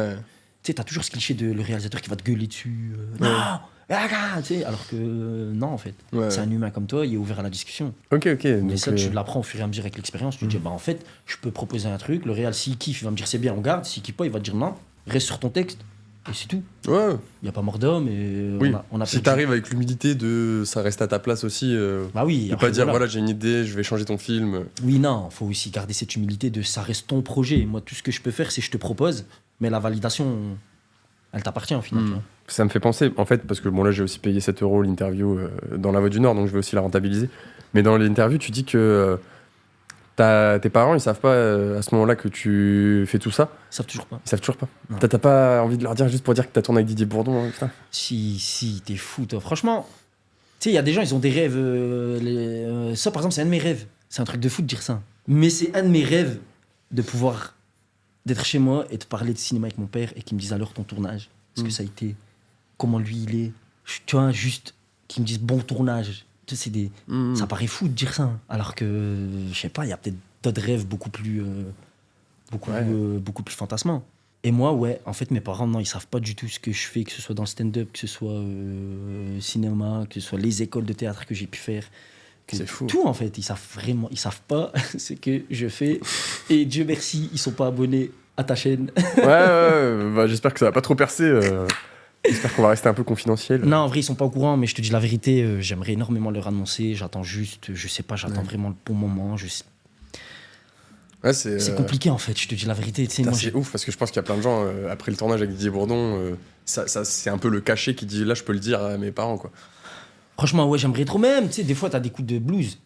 sais, t'as toujours ce cliché de le réalisateur qui va te gueuler dessus. Non, tu sais, alors que non, en fait. C'est un humain comme toi, il est ouvert à la discussion. Ok. Mais donc ça, tu l'apprends au fur et à mesure avec l'expérience. Tu te dis, bah en fait, je peux proposer un truc. Le réal, s'il kiffe, il va me dire c'est bien, on garde. S'il kiffe pas, il va te dire non, reste sur ton texte. Et c'est tout. Ouais. Il n'y a pas mort d'homme. Et on a si t'arrives avec l'humilité de ça reste à ta place aussi. Bah oui. De pas dire voilà, j'ai une idée, je vais changer ton film. Oui, non, faut aussi garder cette humilité de ça reste ton projet. Moi, tout ce que je peux faire, c'est je te propose, mais la validation, elle t'appartient au final. Tu vois. Ça me fait penser, en fait, parce que bon, là, j'ai aussi payé 7 € l'interview dans La Voix du Nord, donc je vais aussi la rentabiliser. Mais dans l'interview, tu dis que tes parents, ils savent pas à ce moment-là que tu fais tout ça. Ils savent toujours pas. Ils savent toujours pas. T'as pas envie de leur dire juste pour dire que t'as tourné avec Didier Bourdon, putain. Si, t'es fou, toi. Franchement, tu sais, il y a des gens, ils ont des rêves. Ça, par exemple, c'est un de mes rêves. C'est un truc de fou de dire ça. Mais c'est un de mes rêves de pouvoir d'être chez moi et de parler de cinéma avec mon père et qu'il me dise alors ton tournage, ce que ça a été, comment lui il est. Tu vois, juste qu'il me dise bon tournage. Tu sais, ça paraît fou de dire ça. Hein. Alors que, je sais pas, il y a peut-être d'autres rêves beaucoup plus fantasmants. Et moi, en fait, mes parents, non, ils savent pas du tout ce que je fais, que ce soit dans le stand-up, que ce soit cinéma, que ce soit les écoles de théâtre que j'ai pu faire. C'est fou. Tout, en fait, ils savent pas ce que je fais. Et Dieu merci, ils sont pas abonnés à ta chaîne. Bah, j'espère que ça va pas trop percer. J'espère qu'on va rester un peu confidentiel. Non, en vrai, ils sont pas au courant, mais je te dis la vérité, j'aimerais énormément leur annoncer. J'attends juste, je sais pas, vraiment le bon moment. C'est compliqué en fait, je te dis la vérité. C'est ouf parce que je pense qu'il y a plein de gens, après le tournage avec Didier Bourdon, ça c'est un peu le cachet qui dit là je peux le dire à mes parents quoi. Franchement, ouais, j'aimerais trop même. Tu sais, des fois, t'as des coups de blues.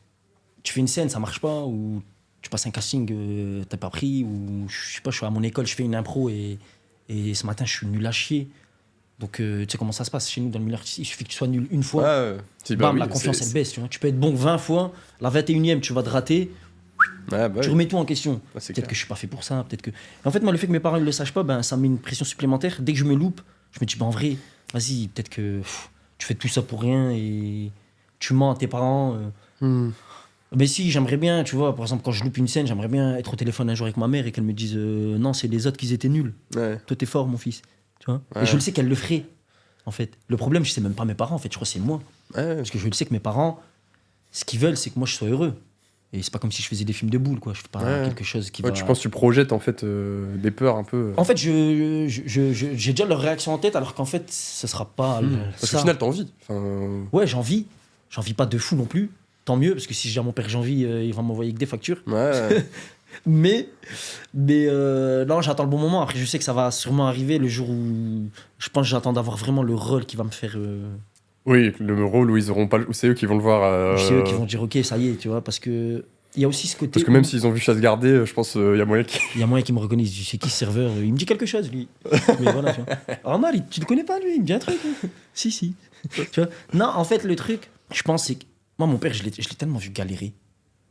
Tu fais une scène, ça marche pas, ou tu passes un casting, t'as pas pris, ou je sais pas, je suis à mon école, je fais une impro et ce matin, je suis nul à chier. Donc, tu sais comment ça se passe chez nous dans le milieu artistique. Il suffit que tu sois nul une fois, bam, la confiance, elle baisse. Tu vois. Tu peux être bon 20 fois, la 21e, tu vas te rater, tu remets tout en question. Peut-être que je suis pas fait pour ça, peut-être que... Et en fait, moi, le fait que mes parents ne le sachent pas, ben, ça me met une pression supplémentaire. Dès que je me loupe, je me dis, ben, en vrai, vas-y, peut-être que tu fais tout ça pour rien et tu mens à tes parents. Mais si, j'aimerais bien, tu vois, par exemple, quand je loupe une scène, j'aimerais bien être au téléphone un jour avec ma mère et qu'elle me dise non, c'est les autres qui étaient nuls. Toi, t'es fort, mon fils. Tu vois. Et je le sais qu'elle le ferait, en fait. Le problème, je sais même pas mes parents, en fait, je crois que c'est moi. Parce que je le sais que mes parents, ce qu'ils veulent, c'est que moi, je sois heureux. Et c'est pas comme si je faisais des films de boules, quoi. Je fais pas quelque chose qui va... Tu penses que tu projettes, en fait, des peurs un peu... En fait, j'ai déjà leur réaction en tête, alors qu'en fait, ce sera pas Parce qu'au final, t'en vis. Ouais, j'en vis. J'en vis pas de fou non plus. Tant mieux, parce que si je dis à mon père que j'en vis, il va m'envoyer que des factures. mais non, j'attends le bon moment. Après, je sais que ça va sûrement arriver le jour où je pense que j'attends d'avoir vraiment le rôle qui va me faire... Oui, le rôle où ils auront pas... où c'est eux qui vont le voir... C'est eux qui vont dire, ok, ça y est, tu vois, parce que... Il y a aussi ce côté... Parce que même s'ils ont vu Chasse gardée, je pense qu'il y a moyen Il y a moyen qu'ils me reconnaissent. C'est qui ce serveur? Il me dit quelque chose, lui. Mais voilà, tu vois. Armand, tu le connais pas, lui? Il me dit un truc. Si. Tu vois. Non, en fait, le truc, je pense, c'est que... Moi, mon père, je l'ai tellement vu galérer. Tu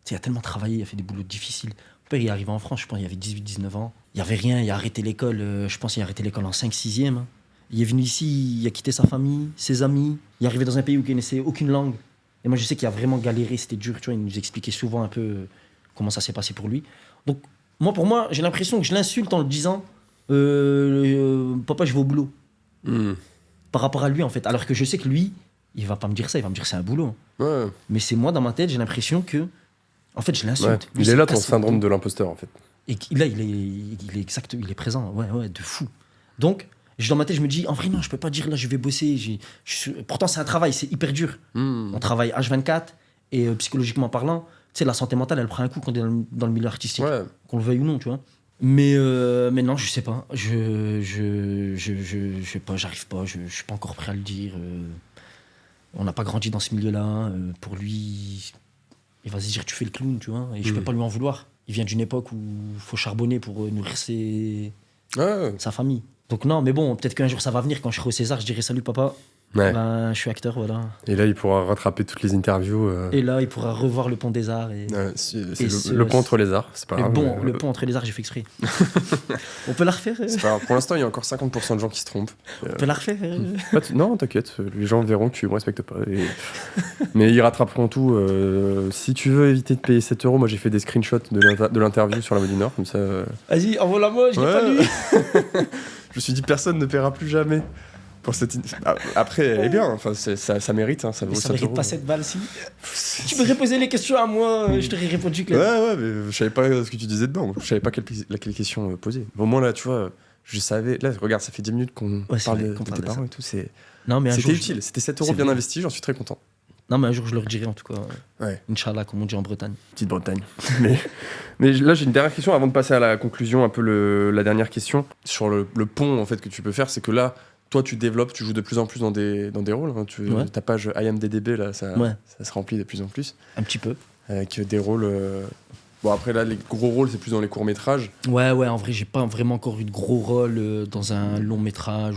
sais, il a tellement travaillé, il a fait des boulots difficiles. Mon père, il est arrivé en France, je pense, il avait 18-19 ans. Il n'y avait rien, il a arrêté l'école, je pense qu'il a arrêté l'école en 5-6e. Hein. Il est venu ici, il a quitté sa famille, ses amis. Il est arrivé dans un pays où il ne connaissait aucune langue. Et moi, je sais qu'il a vraiment galéré, c'était dur. Tu vois, il nous expliquait souvent un peu comment ça s'est passé pour lui. Donc, pour moi, j'ai l'impression que je l'insulte en le disant papa, je vais au boulot. Par rapport à lui, en fait. Alors que je sais que lui, il va pas me dire ça, il va me dire c'est un boulot. Mais c'est moi, dans ma tête, j'ai l'impression que... En fait, je l'insulte. Il est là, ton syndrome de l'imposteur, en fait. Et là, il est exact, il est présent. Ouais, de fou. Donc, dans ma tête, je me dis, en vrai, non, je peux pas dire là, je vais bosser. Pourtant, c'est un travail, c'est hyper dur. On travaille H24 et psychologiquement parlant, tu sais, la santé mentale, elle prend un coup quand on est dans le milieu artistique, qu'on le veuille ou non, tu vois. Mais non, je sais pas. Je sais pas, j'arrive pas, je suis pas encore prêt à le dire. On n'a pas grandi dans ce milieu-là. Pour lui, il va se dire, tu fais le clown, tu vois, et je peux pas lui en vouloir. Il vient d'une époque où il faut charbonner pour nourrir sa famille. Donc non, mais bon, peut-être qu'un jour ça va venir, quand je serai au César, je dirai salut papa, ben, je suis acteur, voilà. Et là, il pourra rattraper toutes les interviews. Et là, il pourra revoir le Pont des Arts. C'est le pont entre les arts, c'est pas grave. Le pont entre les arts, j'ai fait exprès. On peut la refaire C'est pas grave. Pour l'instant, il y a encore 50% de gens qui se trompent. On peut la refaire Non, t'inquiète, les gens verront que tu me respectes pas. Mais ils rattraperont tout. Si tu veux éviter de payer 7 €, moi j'ai fait des screenshots de l'interview sur la Voix du Nord, comme ça... Vas-y, envoie-la moi, je l'ai pas lu. Je me suis dit, personne ne paiera plus jamais pour cette... Après, elle est bien, enfin, ça mérite, hein, ça vaut 7 €. Ça mérite pas 7 balles, si. Tu peux poser les questions à moi, je t'aurais répondu clair. Ouais, mais je savais pas ce que tu disais dedans. Je savais pas quelle question poser. Au moins, là, tu vois, je savais... Là, regarde, ça fait 10 minutes qu'on parle de tes parents et tout. C'était utile, c'était 7 € bien investis, j'en suis très content. Non, mais un jour, je leur dirai, en tout cas. Inch'Allah, comme on dit en Bretagne. Petite Bretagne. mais là, j'ai une dernière question avant de passer à la conclusion, un peu la dernière question. Sur le pont, en fait, que tu peux faire, c'est que là, toi, tu développes, tu joues de plus en plus dans des rôles. Hein. Ta page IMDb, là, ça se remplit de plus en plus. Un petit peu. Avec des rôles... Bon, après, là, les gros rôles, c'est plus dans les courts-métrages. Ouais, en vrai, j'ai pas vraiment encore eu de gros rôles dans un long-métrage.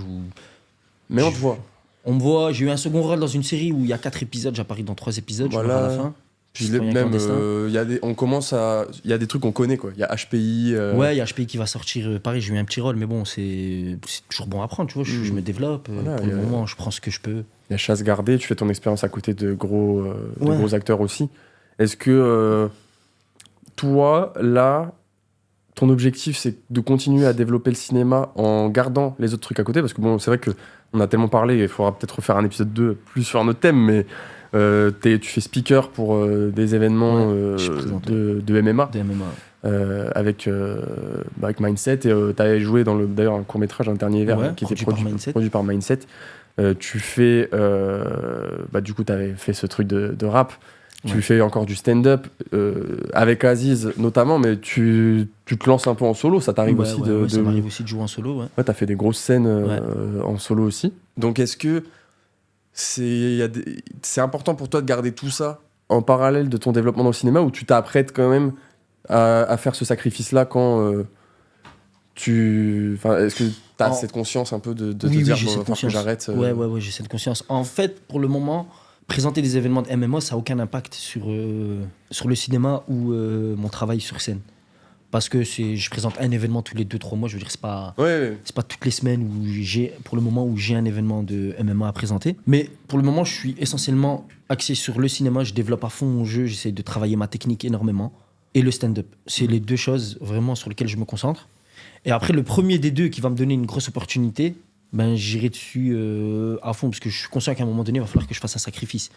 Mais on te voit. On me voit, j'ai eu un second rôle dans une série où il y a 4 épisodes, j'apparais dans 3 épisodes, voilà. Je me vois à la fin. Puis même, il y a des trucs qu'on connaît, quoi. Il y a HPI. Ouais, il y a HPI qui va sortir. Pareil, j'ai eu un petit rôle, mais bon, c'est toujours bon à prendre, tu vois. Je me développe. Voilà, pour le moment, je prends ce que je peux. Il y a Chasse gardée, tu fais ton expérience à côté de gros acteurs aussi. Est-ce que toi, là, ton objectif, c'est de continuer à développer le cinéma en gardant les autres trucs à côté? Parce que bon, c'est vrai qu'on a tellement parlé, il faudra peut-être refaire un épisode 2 plus sur notre thème, mais tu fais speaker pour des événements de MMA. Avec Mindset, et tu avais joué dans d'ailleurs un court-métrage, un dernier hiver, qui était produit par Mindset. Tu fais... du coup, tu avais fait ce truc de rap. Tu fais encore du stand-up avec Aziz notamment, mais tu te lances un peu en solo. Ça t'arrive aussi ça m'arrive aussi de jouer en solo. Ouais, t'as fait des grosses scènes en solo aussi. Donc est-ce que c'est important pour toi de garder tout ça en parallèle de ton développement dans le cinéma, ou tu t'apprêtes quand même à faire ce sacrifice-là quand est-ce que tu as cette conscience un peu de te dire j'ai cette conscience. Que j'arrête Ouais, j'ai cette conscience. En fait, pour le moment, présenter des événements de MMA, ça n'a aucun impact sur le cinéma ou mon travail sur scène. Parce que je présente un événement tous les 2-3 mois, je veux dire, c'est pas toutes les semaines pour le moment où j'ai un événement de MMA à présenter. Mais pour le moment, je suis essentiellement axé sur le cinéma, je développe à fond mon jeu, j'essaie de travailler ma technique énormément. Et le stand-up. C'est les deux choses vraiment sur lesquelles je me concentre. Et après, le premier des deux qui va me donner une grosse opportunité, ben, j'irai dessus à fond, parce que je suis conscient qu'à un moment donné, il va falloir que je fasse un sacrifice.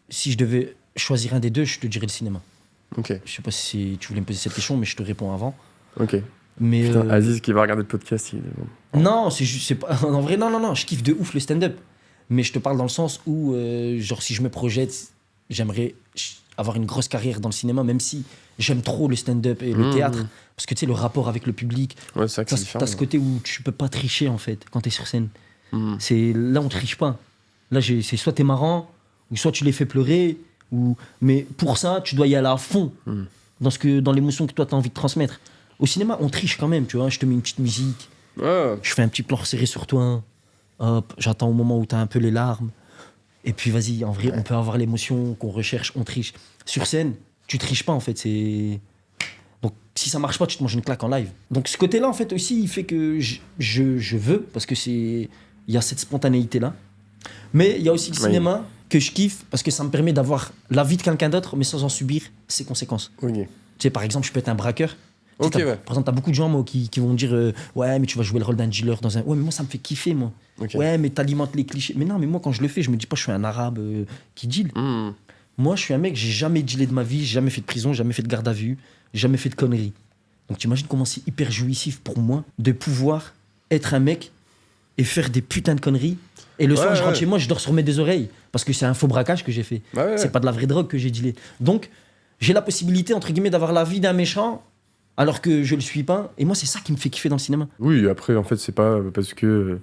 Si je devais choisir un des deux, je te dirais le cinéma. Ok. Je sais pas si tu voulais me poser cette question, mais je te réponds avant. Ok. Mais putain, Aziz qui va regarder le podcast. Non, c'est pas. En vrai, non, je kiffe de ouf le stand-up. Mais je te parle dans le sens où, genre, si je me projette, j'aimerais avoir une grosse carrière dans le cinéma, même si j'aime trop le stand-up et le théâtre. Parce que tu sais, le rapport avec le public, ouais, c'est t'as ce côté où tu peux pas tricher en fait quand t'es sur scène. Là, on triche pas. Là, c'est soit t'es marrant, ou soit tu les fais pleurer. Mais pour ça, tu dois y aller à fond dans l'émotion que toi, tu as envie de transmettre. Au cinéma, on triche quand même, tu vois. Je te mets une petite musique, je fais un petit plan serré sur toi, hop, j'attends au moment où tu as un peu les larmes. Et puis vas-y, en vrai, on peut avoir l'émotion qu'on recherche, on triche. Sur scène, tu triches pas, en fait. Donc, si ça marche pas, tu te manges une claque en live. Donc, ce côté-là, en fait, aussi, il fait que je veux, parce que il y a cette spontanéité-là. Mais il y a aussi le cinéma que je kiffe parce que ça me permet d'avoir la vie de quelqu'un d'autre, mais sans en subir ses conséquences. Okay. Tu sais, par exemple, je peux être un braqueur. Okay, par exemple, t'as beaucoup de gens moi, qui vont dire ouais, mais tu vas jouer le rôle d'un dealer dans un. Ouais, mais moi, ça me fait kiffer, moi. Okay. Ouais, mais t'alimentes les clichés. Mais non, mais moi, quand je le fais, je me dis pas, je suis un arabe qui deal. Moi, je suis un mec, j'ai jamais dealé de ma vie, j'ai jamais fait de prison, jamais fait de garde à vue, jamais fait de conneries. Donc, t'imagines comment c'est hyper jouissif pour moi de pouvoir être un mec et faire des putains de conneries. Et le soir, je rentre chez moi, je dors sur mes deux oreilles. Parce que c'est un faux braquage que j'ai fait. C'est pas de la vraie drogue que j'ai dealé. Donc, j'ai la possibilité, entre guillemets, d'avoir la vie d'un méchant alors que je le suis pas. Et moi, c'est ça qui me fait kiffer dans le cinéma. Oui, après, en fait, c'est pas parce que...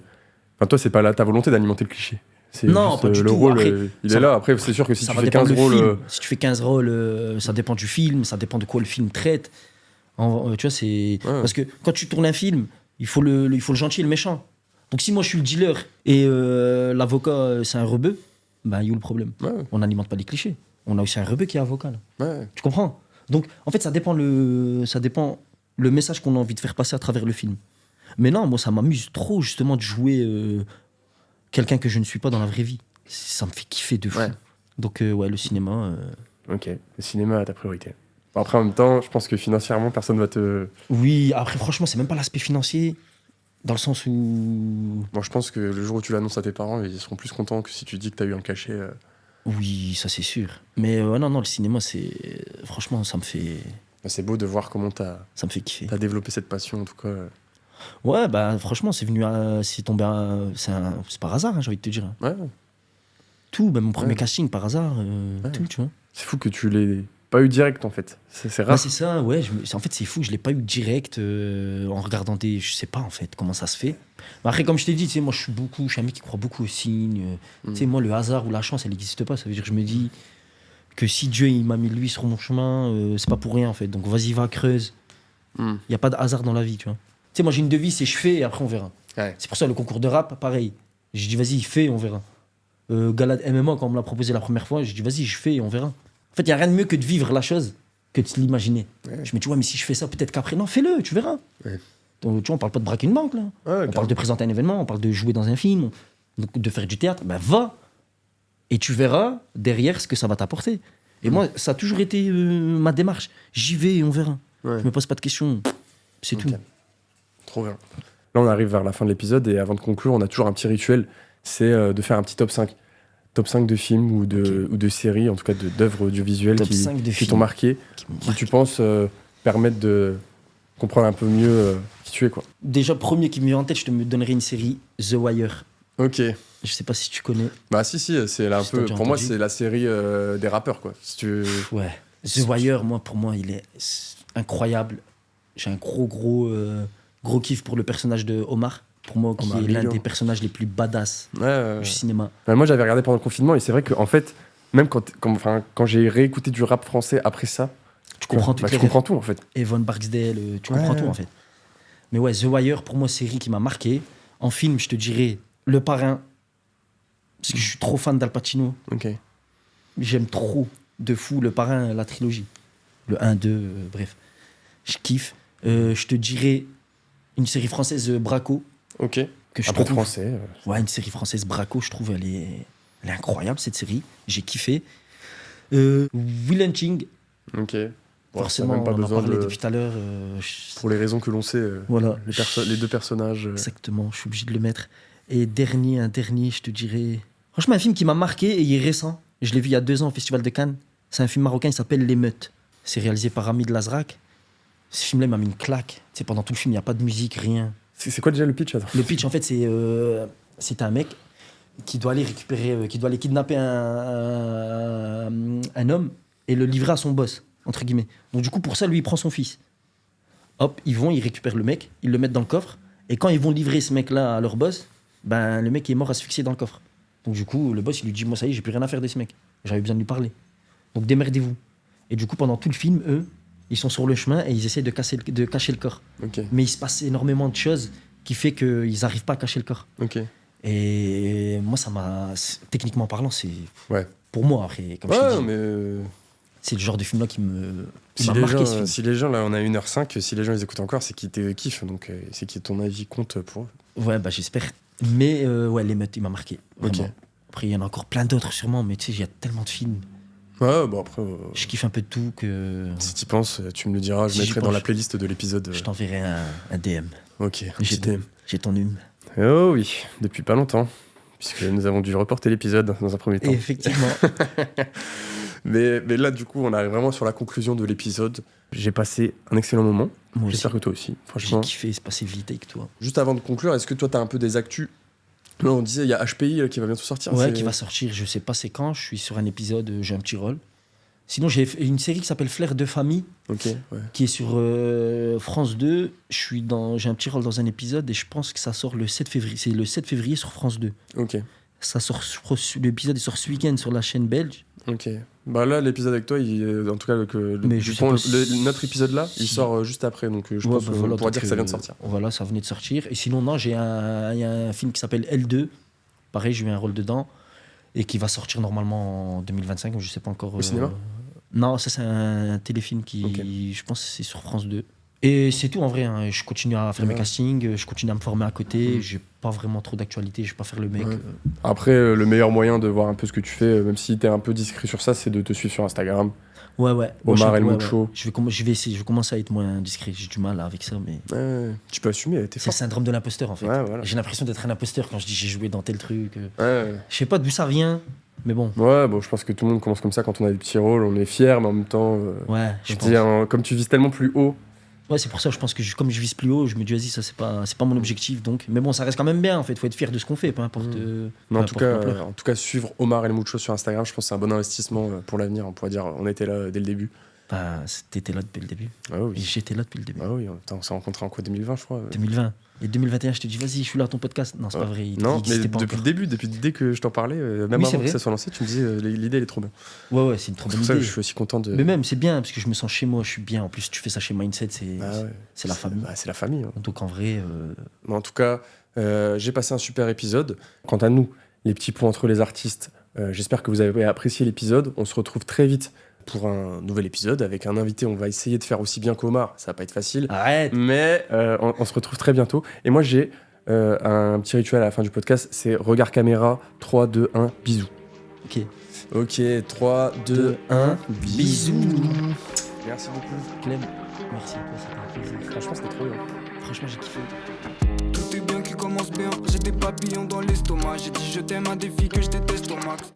Enfin, toi, c'est pas là ta volonté d'alimenter le cliché. Non, pas du le tout. rôle, après, il est là. Après, c'est sûr que si tu fais 15 rôles... Si tu fais 15 rôles, ça dépend du film, ça dépend de quoi le film traite. Tu vois, c'est... Parce que quand tu tournes un film, il faut le gentil et le méchant. Donc si moi je suis le dealer et l'avocat c'est un rebeu, ben il y a où le problème. On n'alimente pas les clichés. On a aussi un rebeu qui est avocat là. Tu comprends? Donc en fait ça dépend le message qu'on a envie de faire passer à travers le film. Mais non, moi ça m'amuse trop justement de jouer quelqu'un que je ne suis pas dans la vraie vie. Ça me fait kiffer de fou. Donc le cinéma. Ok, le cinéma à ta priorité. Après en même temps, je pense que financièrement personne va te... Oui, après franchement c'est même pas l'aspect financier. Dans le sens où... Bon, je pense que le jour où tu l'annonces à tes parents, ils seront plus contents que si tu dis que tu as eu un cachet. Oui, ça c'est sûr. Mais non, le cinéma, c'est... Franchement, ça me fait... C'est beau de voir comment ça me fait kiffer. T'as développé cette passion, en tout cas. Ouais, bah franchement, c'est venu c'est tombé c'est par hasard, hein, j'ai envie de te dire. Ouais. Tout, même mon premier casting, par hasard, tout, tu vois. C'est fou que tu l'aies pas eu direct, en fait. C'est rare. Bah, c'est ça, ouais. En fait, c'est fou, je l'ai pas eu direct en regardant des... Je sais pas, en fait, comment ça se fait. Mais après, comme je t'ai dit, tu sais, moi, je suis un mec qui croit beaucoup aux signes. Tu sais, moi, le hasard ou la chance, elle n'existe pas. Ça veut dire que je me dis que si Dieu, il m'a mis lui sur mon chemin, c'est pas pour rien, en fait. Donc, vas-y, va, creuse. Il y a pas de hasard dans la vie, tu vois. Tu sais, moi, j'ai une devise, c'est je fais et après, on verra. C'est pour ça, le concours de rap, pareil. J'ai dit, vas-y, fais et on verra. Gala de MMA, quand on me l'a proposé la première fois, j'ai dit, vas-y, je fais et on verra. En fait, il n'y a rien de mieux que de vivre la chose que de l'imaginer. Je me dis, ouais, mais si je fais ça, peut-être qu'après, non, fais-le, tu verras. Donc, tu vois, on parle pas de braquer une banque, là. On parle de présenter un événement, on parle de jouer dans un film, de faire du théâtre. Ben, va et tu verras derrière ce que ça va t'apporter. Et moi, ça a toujours été ma démarche. J'y vais et on verra. Je me pose pas de questions. C'est tout. Trop bien. Là, on arrive vers la fin de l'épisode et avant de conclure, on a toujours un petit rituel. C'est de faire un petit top 5. Top 5 de films ou de séries, en tout cas d'œuvres audiovisuelles qui t'ont marqué, qui tu penses permettent de comprendre un peu mieux qui tu es, quoi. Déjà, premier qui me vient en tête, je te donnerai une série, The Wire. Ok. Je sais pas si tu connais. Bah si, c'est là un peu... Pour moi, c'est la série des rappeurs, quoi. Si tu... Ouais. The Wire, pour moi, il est incroyable. J'ai un gros kiff pour le personnage de Omar. pour moi, qui Omar est l'un Lyon. des personnages les plus badass Ouais. du cinéma. Moi, j'avais regardé pendant le confinement et c'est vrai qu'en fait, même quand j'ai réécouté du rap français après ça, Tu comprends toutes tu les comprends tout en fait. Evan Barksdale, tu comprends tout en fait. Mais ouais, The Wire, pour moi, série qui m'a marqué. En film, je te dirais Le Parrain, parce que je suis trop fan d'Al Pacino. Ok. J'aime trop de fou Le Parrain, la trilogie. Le 1, 2, bref. Je kiffe. Je te dirais une série française, Braco, Ok. que je Après trouve... français. Ouais, une série française, Braco, je trouve, elle est incroyable, cette série. J'ai kiffé. Will Hunting, Ok. Bon, forcément, ça a même pas on en besoin parlait de... depuis tout à l'heure. Pour les raisons que l'on sait, Voilà. les deux personnages. Exactement, je suis obligé de le mettre. Et un dernier, je te dirais... Franchement, un film qui m'a marqué et il est récent. Je l'ai vu il y a 2 ans au Festival de Cannes. C'est un film marocain, il s'appelle L'émeute. C'est réalisé par Hamid Lazrak. Ce film-là, il m'a mis une claque. Tu sais, pendant tout le film, il n'y a pas de musique, rien. C'est quoi déjà le pitch? Attends. Le pitch, en fait, c'est un mec qui doit aller qui doit aller kidnapper un homme et le livrer à son boss, entre guillemets. Donc du coup, pour ça, lui, il prend son fils. Hop, ils récupèrent le mec, ils le mettent dans le coffre. Et quand ils vont livrer ce mec-là à leur boss, ben, le mec est mort asphyxié dans le coffre. Donc du coup, le boss, il lui dit, moi, ça y est, j'ai plus rien à faire de ce mec. J'avais besoin de lui parler. Donc démerdez-vous. Et du coup, pendant tout le film, eux, ils sont sur le chemin et ils essaient de cacher le corps. Ok. Mais il se passe énormément de choses qui fait qu'ils n'arrivent pas à cacher le corps. Ok. Et moi, ça m'a... Techniquement parlant, c'est... Ouais. Pour moi, après, comme je t'ai Ouais, dit, mais... c'est le genre de film-là qui m'a Si marqué, ce film. si les gens, là, on a 1h05, si les gens les écoutent encore, c'est qu'ils te kiffent. Donc, c'est que ton avis compte pour eux. Ouais, bah j'espère. Mais ouais, L'émeute, il m'a marqué. Vraiment. Ok. Après, il y en a encore plein d'autres sûrement, mais tu sais, il y a tellement de films. Ouais, bon, après... Je kiffe un peu de tout que... Si t'y penses, tu me le diras, je Si j'y mettrai dans pense, la playlist de l'épisode. Je t'enverrai un DM. Ok, J'ai JTM. ton hume. Oh oui, depuis pas longtemps, puisque nous avons dû reporter l'épisode dans un premier temps. Et effectivement. Mais là, du coup, on arrive vraiment sur la conclusion de l'épisode. J'ai passé un excellent moment. Moi aussi. J'espère que toi aussi, J'ai franchement. kiffé, c'est passé vite avec toi. Juste avant de conclure, est-ce que toi, t'as un peu des actus? Là, on disait, il y a HPI là, qui va bientôt sortir. Ouais, c'est- qui va sortir, je sais pas c'est quand, je suis sur un épisode, j'ai un petit rôle. Sinon, j'ai fait une série qui s'appelle Flair de famille, Ok, ouais. qui est sur France 2. J'ai un petit rôle dans un épisode et je pense que ça sort le 7 février. C'est le 7 février sur France 2. Ok, Ça sort, l'épisode sort ce week-end sur la chaîne belge. ok. Bah là, l'épisode avec toi, en tout cas, Mais je sais pas si- notre épisode là, il si- sort juste après. Donc, je Ouais, pense bah qu'on voilà, pourra donc, dire que ça vient de sortir. Voilà, ça venait de sortir. Et sinon, non, il y a un film qui s'appelle L2. Pareil, j'ai eu un rôle dedans. Et qui va sortir normalement en 2025, je sais pas encore. Au cinéma? Non, ça c'est un téléfilm qui, Ok. je pense, c'est sur France 2. Et c'est tout en vrai. Hein. Je continue à faire mes Ouais. castings, je continue à me former à côté. Mhm. J'ai pas vraiment trop d'actualité, je vais pas faire le mec. Ouais. Après, le meilleur moyen de voir un peu ce que tu fais, même si t'es un peu discret sur ça, c'est de te suivre sur Instagram. Ouais, ouais. Omar El ouais, Mucho. ouais. Je vais essayer, je vais commencer à être moins discret. J'ai du mal là, avec ça, mais Ouais, tu peux assumer, t'es c'est le fort. syndrome de l'imposteur en fait. Ouais, voilà. J'ai l'impression d'être un imposteur quand je dis j'ai joué dans tel truc. Ouais. Je sais pas d'où ça vient, mais bon. Ouais, bon, je pense que tout le monde commence comme ça quand on a des petits rôles, on est fier, mais en même temps, Ouais, je je pense. dis, comme tu vises tellement plus haut, Ouais, c'est pour ça, je pense que comme je vise plus haut, je me dis, vas-y, ça, c'est pas mon objectif. Donc. Mais bon, ça reste quand même bien, en fait. Faut être fier de ce qu'on fait, peu importe. mais en peu tout, importe cas, l'ampleur. suivre Omar El Mucho sur Instagram, je pense que c'est un bon investissement pour l'avenir. On pourrait dire, on était là dès le début. Bah, t'étais là depuis le début. Ah Et oui. j'étais là depuis le début. Ah oui, attends, on s'est rencontrés en quoi, 2020, je crois. 2020. Et 2021, je te dis, vas-y, je suis là à ton podcast. Non, c'est pas vrai. Il Non, mais existait pas depuis le encore. début, dès que je t'en parlais, même Oui, c'est avant que vrai. ça soit lancé, tu me disais, l'idée, elle est trop bien. Ouais, c'est une trop C'est bonne pour ça que idée. je suis aussi content de. Mais même, c'est bien, parce que je me sens chez moi, je suis bien. En plus, tu fais ça chez Mindset, Ah ouais. c'est la famille. Bah, c'est la famille. Hein. Donc en vrai, Mais en tout cas, j'ai passé un super épisode. Quant à nous, les petits points entre les artistes, j'espère que vous avez apprécié l'épisode. On se retrouve très vite pour un nouvel épisode avec un invité. On va essayer de faire aussi bien qu'Omar. Ça va pas être facile. arrête. Mais on se retrouve très bientôt. Et moi, j'ai un petit rituel à la fin du podcast. C'est regard caméra, 3, 2, 1, bisous. Ok. Ok, 3, 2, 1, Bisous. Merci beaucoup. Clem, merci à toi, c'était un plaisir. Franchement, c'était trop bien. Franchement, j'ai kiffé. Tout est bien qui commence bien, j'ai des papillons dans l'estomac. J'ai dit je t'aime à des filles que je déteste au max.